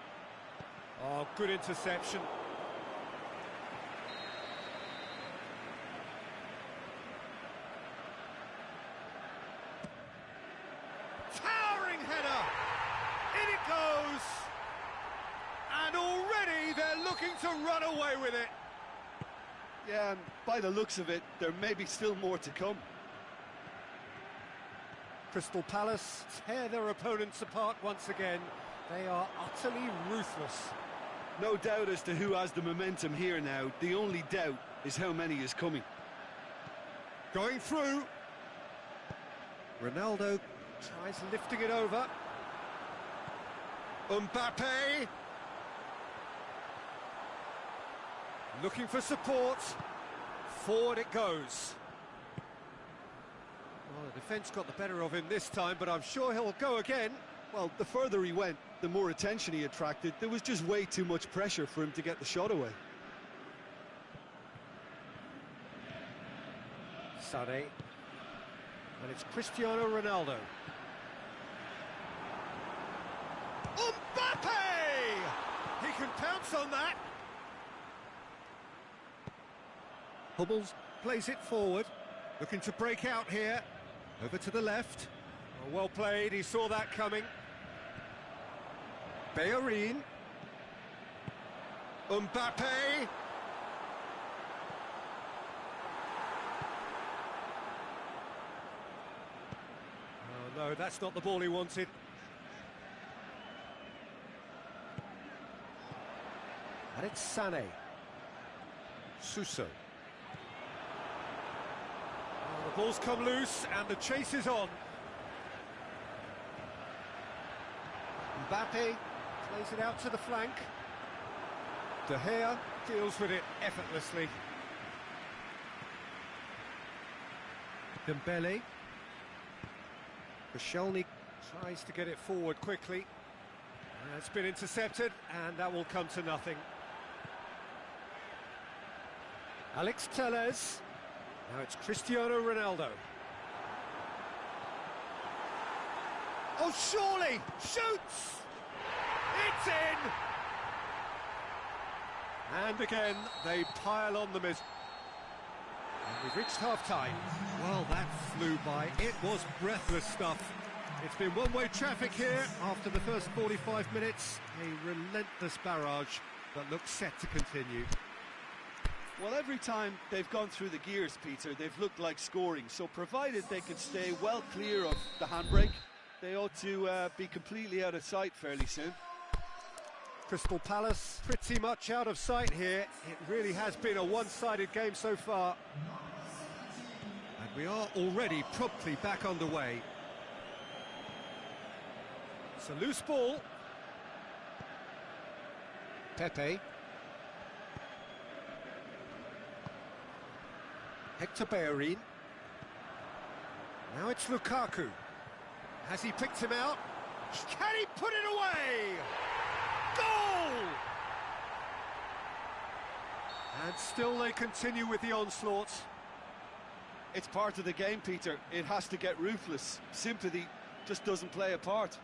Oh, good interception. Towering header. In it goes. And already they're looking to run away with it. Yeah, and by the looks of it, there may be still more to come. Crystal Palace tear their opponents apart once again. They are utterly ruthless. No doubt as to who has the momentum here now. The only doubt is how many is coming. Going through. Ronaldo tries lifting it over. Mbappe. Looking for support. Forward it goes. Well, the defence got the better of him this time, but I'm sure he'll go again. Well, the further he went, the more attention he attracted. There was just way too much pressure for him to get the shot away. Sané. And it's Cristiano Ronaldo. Mbappe! He can pounce on that. Hummels plays it forward, looking to break out here. Over to the left. Oh, well played, he saw that coming. Bellerin. Mbappe. Oh no, that's not the ball he wanted. And it's Sané. Suso. Oh, the ball's come loose and the chase is on. Mbappe plays it out to the flank. De Gea deals with it effortlessly. Dembele. Koscielny tries to get it forward quickly. It's been intercepted, and that will come to nothing. Alex Telles. Now it's Cristiano Ronaldo. Oh, surely! Shoots! It's in! And again, they pile on the miss. And we've reached half-time. Well, that flew by. It was breathless stuff. It's been one-way traffic here after the first 45 minutes. A relentless barrage that looks set to continue. Well, every time they've gone through the gears, Peter, they've looked like scoring. So provided they can stay well clear of the handbrake, they ought to be completely out of sight fairly soon. Crystal Palace pretty much out of sight here. It really has been a one-sided game so far. And we are already promptly back underway. It's a loose ball. Pepe. Hector Bellerin. Now it's Lukaku. Has he picked him out? Can he put it away? Goal! And still they continue with the onslaught. It's part of the game, Peter. It has to get ruthless. Sympathy just doesn't play a part.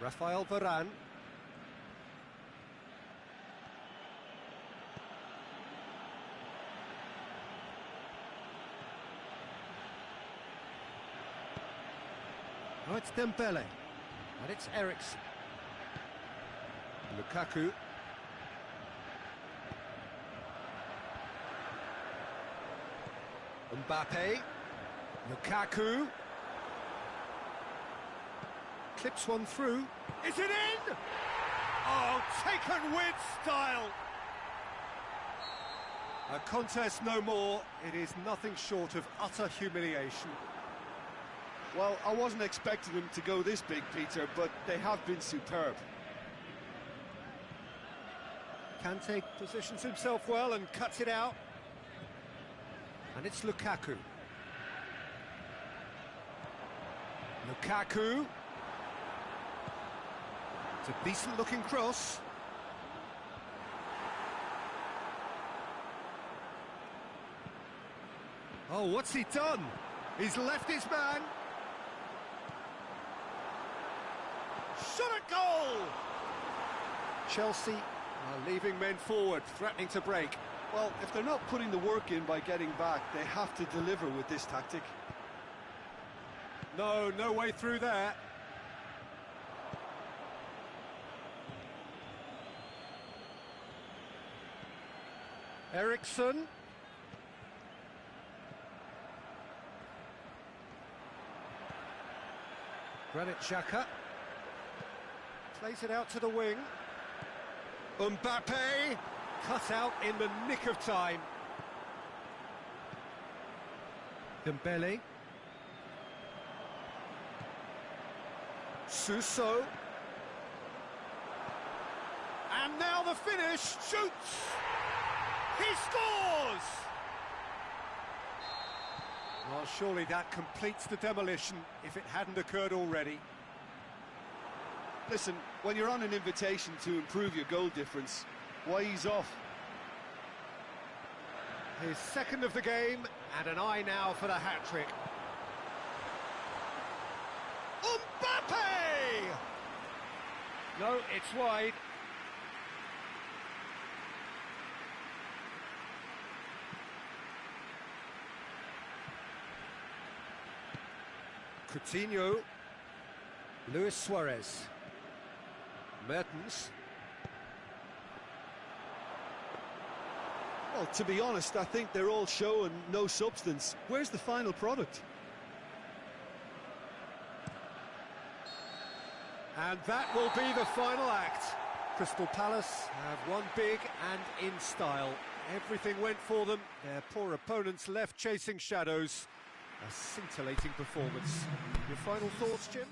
Rafael Varane. Oh, it's Dembele. And it's Eriksen. Lukaku. Mbappe. Lukaku. Clips one through. Is it in? Oh, taken with style. A contest no more. It is nothing short of utter humiliation. Well, I wasn't expecting them to go this big, Peter, but they have been superb. Kante positions himself well and cuts it out. And it's Lukaku. Lukaku. It's a decent-looking cross. Oh, what's he done? He's left his man. Shot at goal! Chelsea are leaving men forward, threatening to break. Well, if they're not putting the work in by getting back, they have to deliver with this tactic. No way through there. Eriksen. Granit Xhaka. Plays it out to the wing. Mbappe. Cut out in the nick of time. Dembele. Suso. And now the finish. Shoots! He scores! Well, surely that completes the demolition if it hadn't occurred already. Listen, when you're on an invitation to improve your goal difference, why ease off? His second of the game, and an eye now for the hat-trick. Mbappe! No, it's wide. Coutinho. Luis Suarez. Mertens. Well, to be honest, I think they're all show and no substance. Where's the final product? And that will be the final act. Crystal Palace have won big and in style. Everything went for them. Their poor opponents left chasing shadows. A scintillating performance. Your final thoughts, Jim?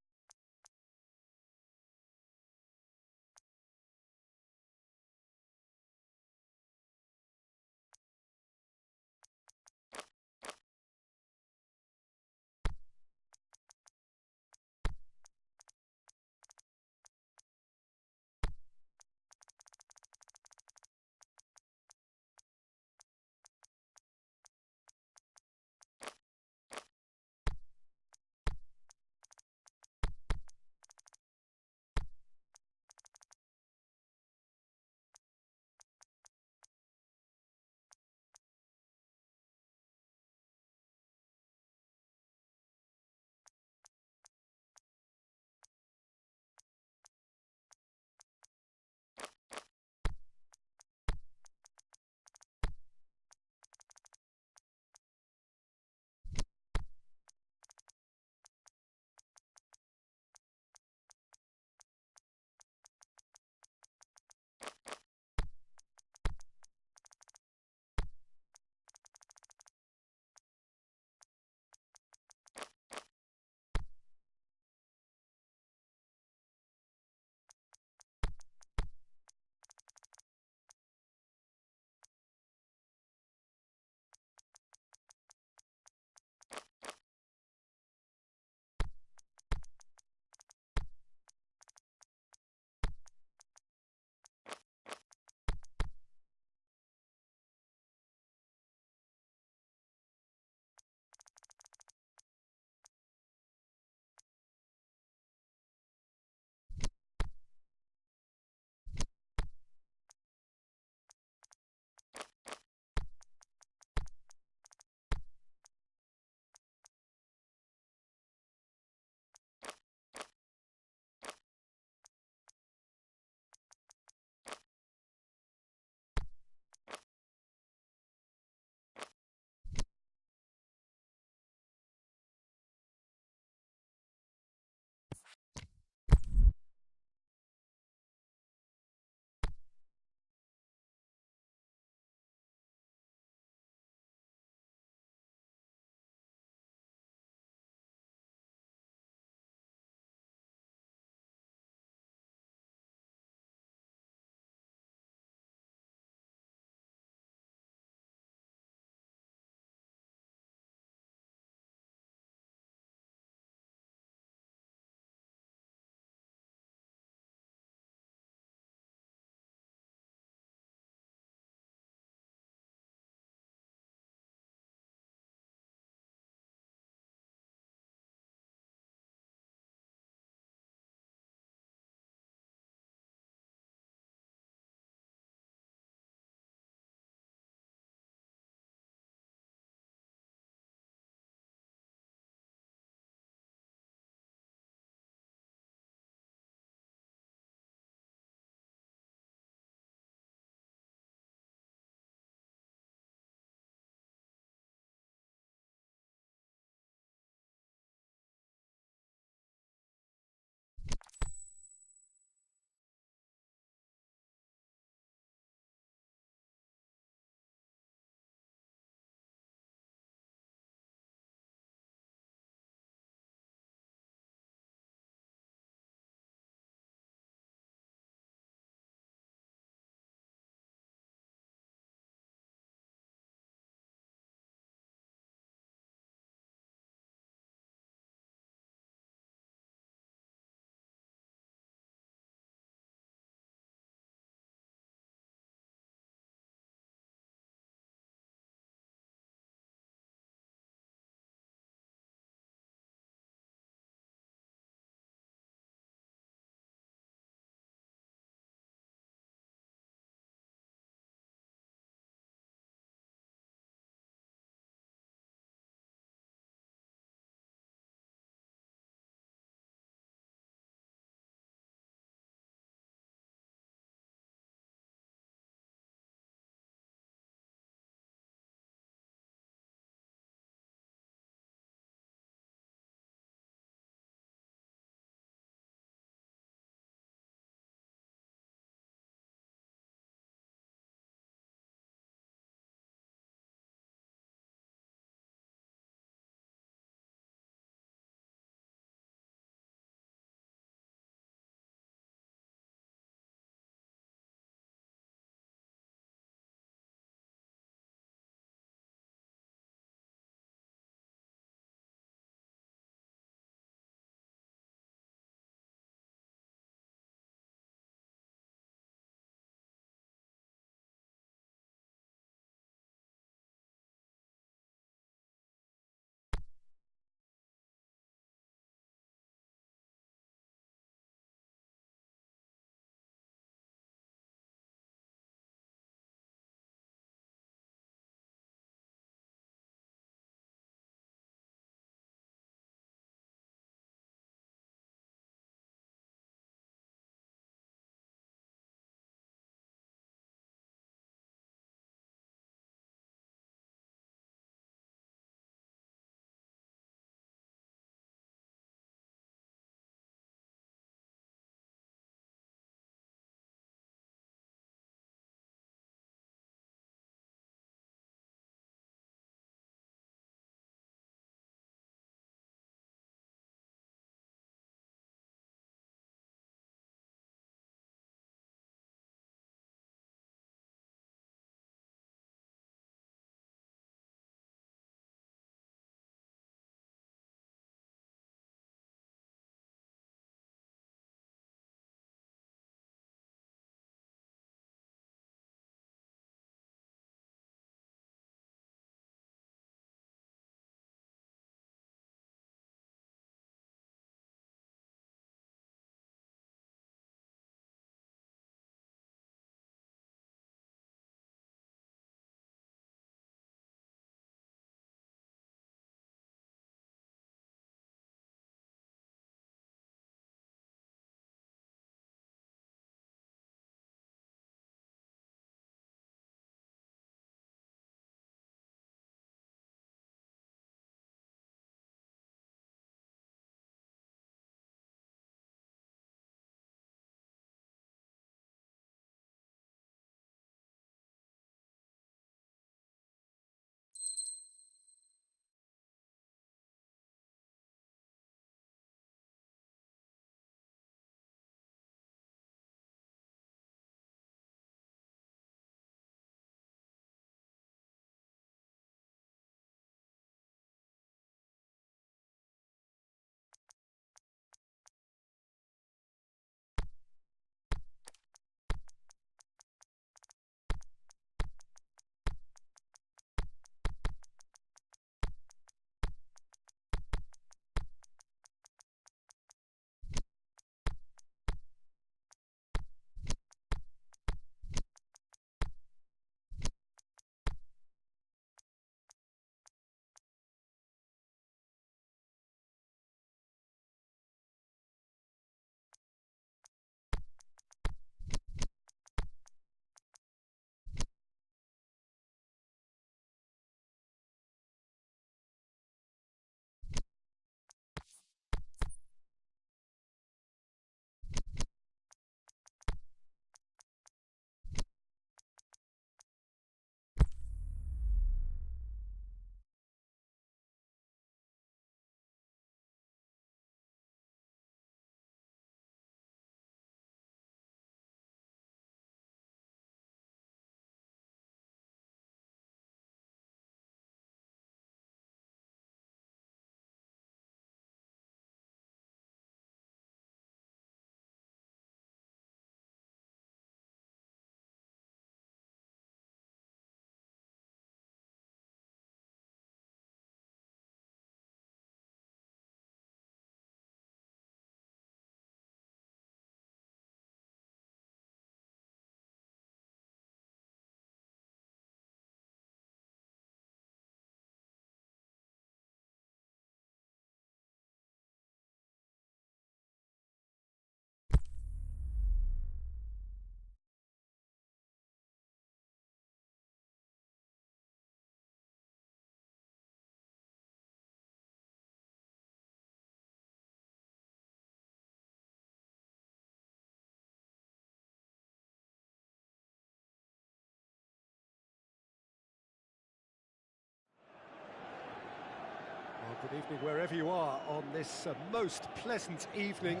Good evening wherever you are on this most pleasant evening.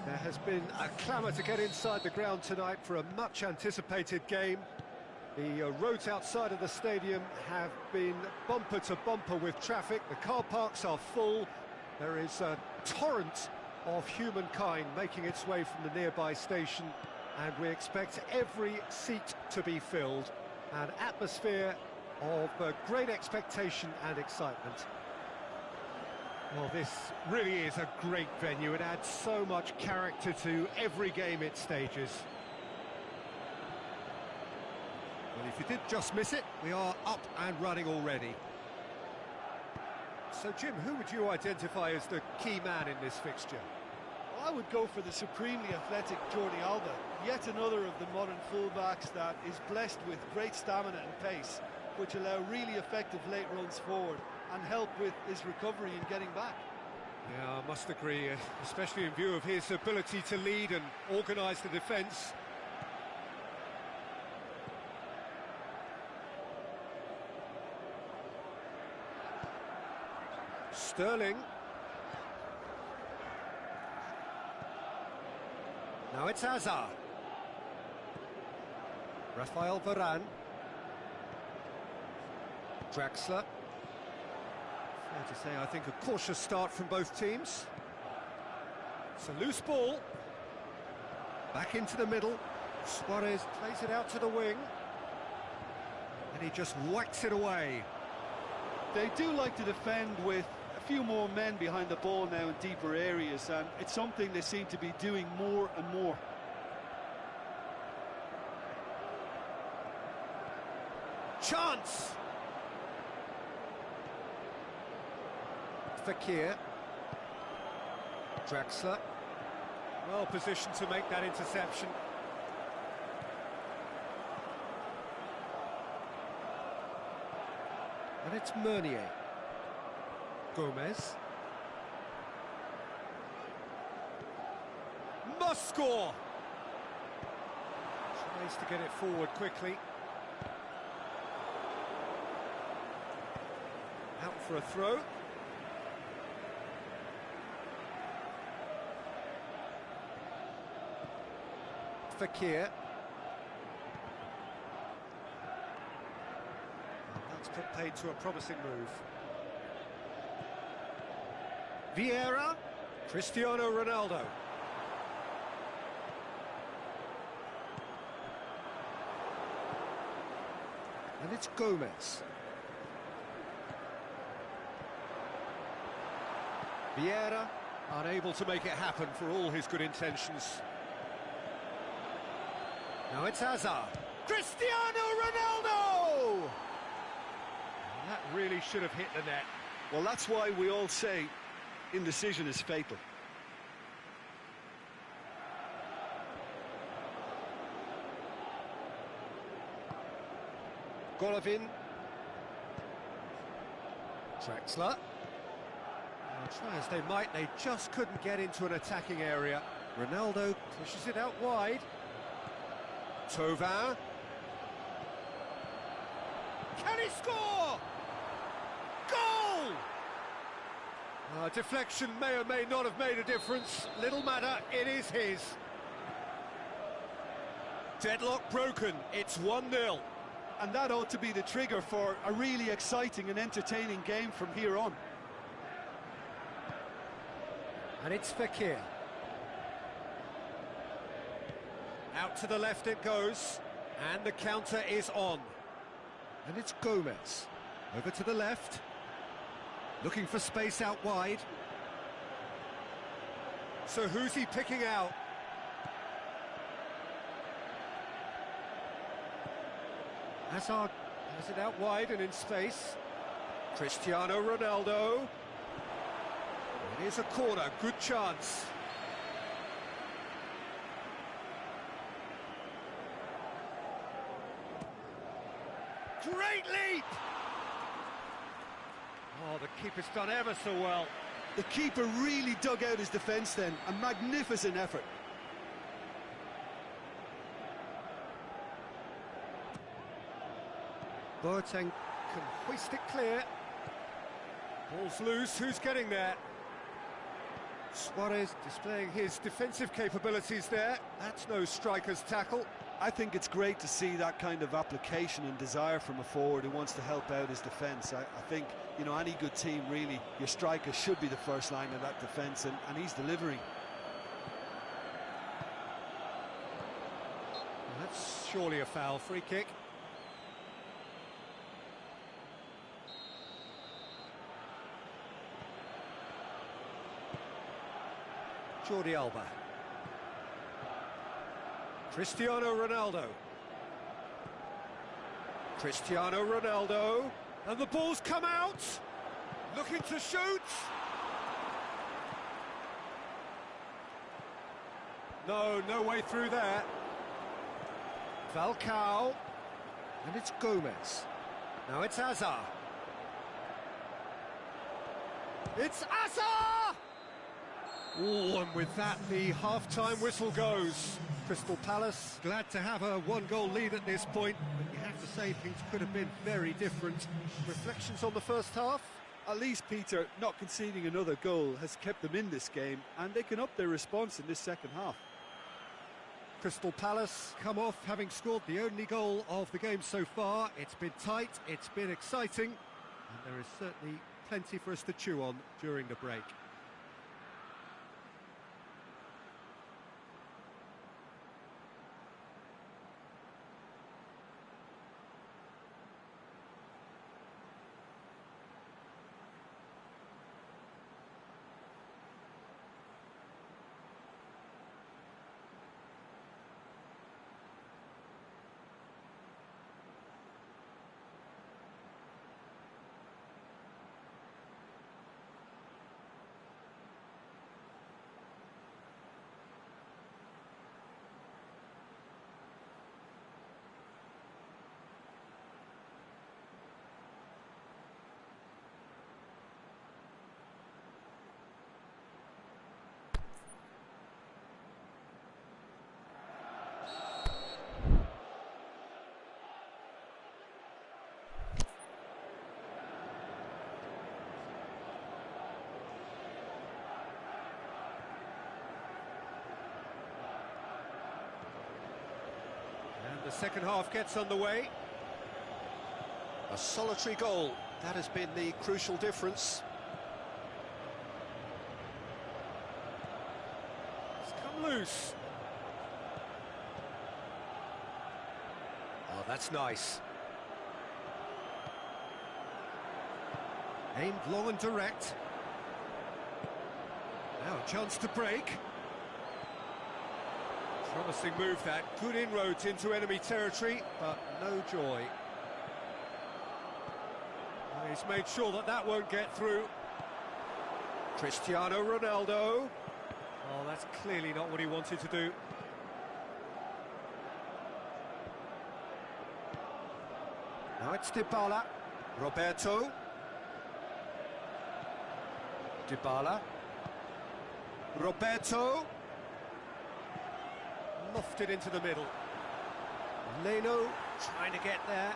There has been a clamour to get inside the ground tonight for a much-anticipated game. The roads outside of the stadium have been bumper to bumper with traffic. The car parks are full. There is a torrent of humankind making its way from the nearby station, and we expect every seat to be filled. An atmosphere of great expectation and excitement. Well, this really is a great venue. It adds so much character to every game it stages. Well, if you did just miss it, we are up and running already. So, Jim, who would you identify as the key man in this fixture? Well, I would go for the supremely athletic Jordi Alba, yet another of the modern fullbacks that is blessed with great stamina and pace, which allow really effective late runs forward and help with his recovery and getting back. Yeah, I must agree, especially in view of his ability to lead and organise the defence. Sterling. Now it's Hazard. Rafael Varane. Draxler. Fair to say, I think, a cautious start from both teams. It's a loose ball. Back into the middle. Suarez plays it out to the wing. And he just whacks it away. They do like to defend with a few more men behind the ball now in deeper areas, and it's something they seem to be doing more and more. Chance! Fekir. Draxler. Well positioned to make that interception. And it's Meunier. Gomez. Must score! Tries to get it forward quickly. Out for a throw. Fekir. That's put paid to a promising move. Vieira. Cristiano Ronaldo. And it's Gomez. Vieira, unable to make it happen for all his good intentions. Now it's Hazard. Cristiano Ronaldo! And that really should have hit the net. Well, that's why we all say indecision is fatal. Golovin. Draxler. Try as they might, they just couldn't get into an attacking area. Ronaldo pushes it out wide. Thauvin. Can he score? Goal! Deflection may or may not have made a difference. Little matter, it is his. Deadlock broken, it's 1-0. And that ought to be the trigger for a really exciting and entertaining game from here on. And it's Fekir. Out to the left it goes, and the counter is on. And it's Gomez. Over to the left. Looking for space out wide. So who's he picking out? Hazard has it out wide and in space. Cristiano Ronaldo. It is a corner, good chance. Great leap! Oh, the keeper's done ever so well. The keeper really dug out his defence then. A magnificent effort. Boateng can hoist it clear. Ball's loose, who's getting there? Suarez displaying his defensive capabilities there. That's no striker's tackle. I think it's great to see that kind of application and desire from a forward who wants to help out his defence. I think, you know, any good team, really, your striker should be the first line of that defence, and he's delivering. That's surely a foul. Free kick. Jordi Alba. Cristiano Ronaldo. Cristiano Ronaldo. And the ball's come out. Looking to shoot. No way through there. Falcao. And it's Gomez. Now it's Hazard. It's Hazard! Oh, and with that, the half-time whistle goes. Crystal Palace glad to have a one-goal lead at this point, but you have to say things could have been very different. Reflections on the first half? At least, Peter, not conceding another goal has kept them in this game, and they can up their response in this second half. Crystal Palace come off having scored the only goal of the game so far. It's been tight, it's been exciting, and there is certainly plenty for us to chew on during the break. The second half gets underway. A solitary goal, that has been the crucial difference. It's come loose. Oh, that's nice. Aimed long and direct. Now a chance to break. Promising move that, good inroads into enemy territory, but no joy. He's made sure that that won't get through. Cristiano Ronaldo. Oh, that's clearly not what he wanted to do. Now it's Dybala. Roberto. Dybala. Roberto. Lofted into the middle. Leno trying to get there.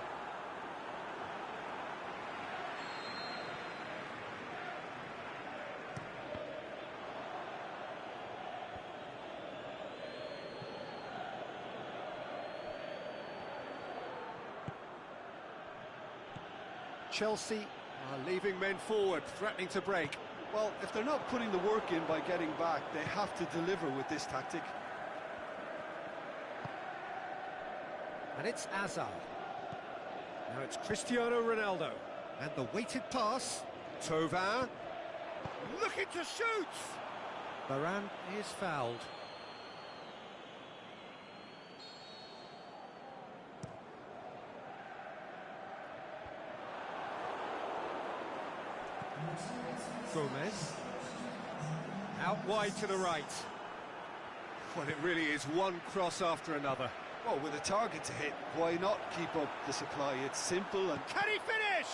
Chelsea are leaving men forward, threatening to break. Well, if they're not putting the work in by getting back, they have to deliver with this tactic. And it's Hazard. Now it's Cristiano Ronaldo. And the weighted pass. Thauvin. Looking to shoot! Varane is fouled. Gomez. Out wide to the right. Well, it really is one cross after another. Well, with a target to hit, why not keep up the supply? It's simple and... Can he finish?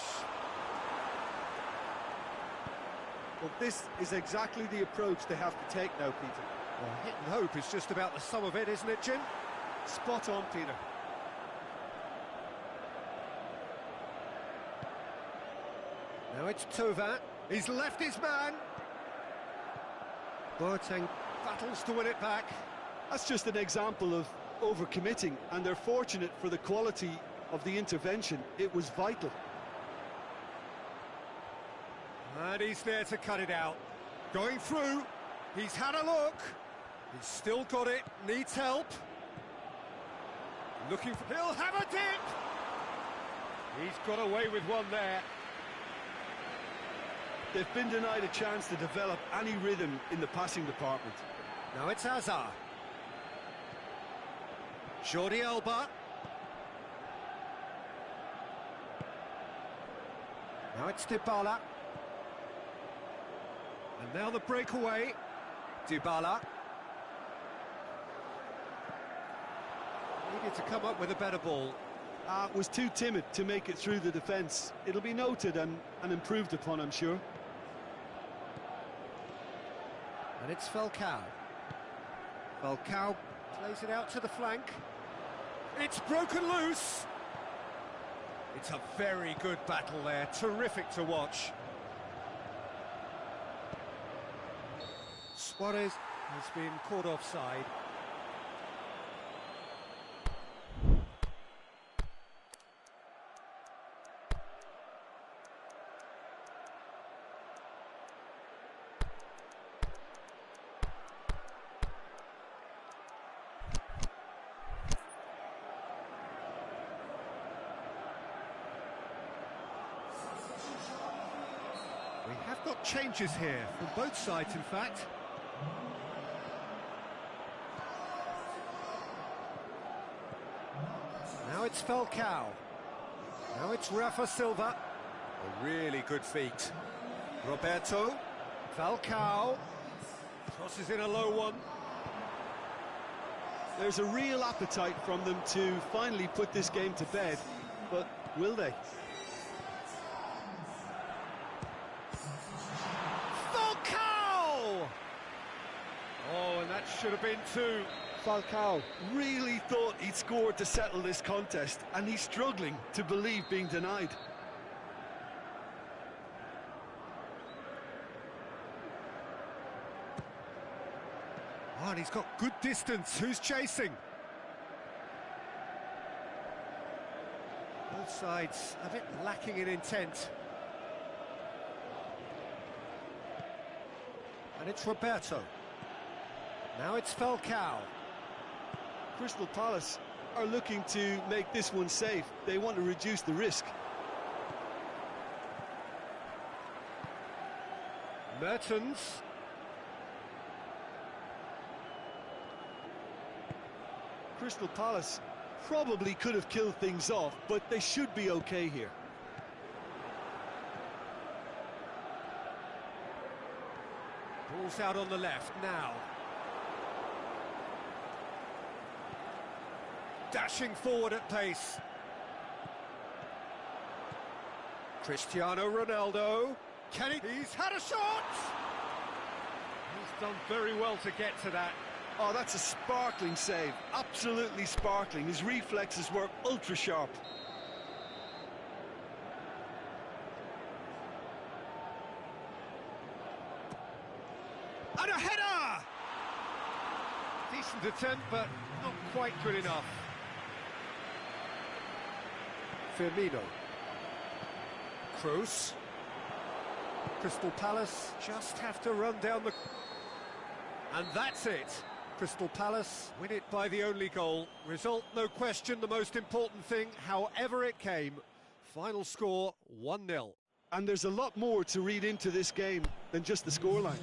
Well, this is exactly the approach they have to take now, Peter. Well, hit and hope is just about the sum of it, isn't it, Jim? Spot on, Peter. Now it's Thauvin. He's left his man. Boateng battles to win it back. That's just an example of overcommitting, and they're fortunate for the quality of the intervention. It was vital. And he's there to cut it out. Going through. He's had a look. He's still got it. Needs help. Looking for... He'll have a dip! He's got away with one there. They've been denied a chance to develop any rhythm in the passing department. Now it's Hazard. Jordi Alba. Now it's Dybala. And now the breakaway. Dybala. Needed to come up with a better ball. Was too timid to make it through the defence. It'll be noted and improved upon, I'm sure. And it's Falcao. Falcao plays it out to the flank. It's broken loose. It's a very good battle there. Terrific to watch. Suarez has been caught offside. We have got changes here, from both sides in fact. Now it's Falcao. Now it's Rafa Silva. A really good feat. Roberto. Falcao. Crosses in a low one. There's a real appetite from them to finally put this game to bed, but will they? Falcao! Oh, and that should have been two. Falcao really thought he'd scored to settle this contest, and he's struggling to believe being denied. Oh, and he's got good distance. Who's chasing? Both sides a bit lacking in intent. And it's Roberto. Now it's Falcao. Crystal Palace are looking to make this one safe. They want to reduce the risk. Mertens. Crystal Palace probably could have killed things off, but they should be okay here. Ball's out on the left now. Dashing forward at pace. Cristiano Ronaldo. Can he? He's had a shot! He's done very well to get to that. Oh, that's a sparkling save. Absolutely sparkling. His reflexes were ultra sharp. And a header! Decent attempt, but not quite good enough. Firmino. Kroos. Crystal Palace just have to run down the... And that's it. Crystal Palace win it by the only goal. Result, no question, the most important thing, however it came. Final score, 1-0. And there's a lot more to read into this game than just the scoreline.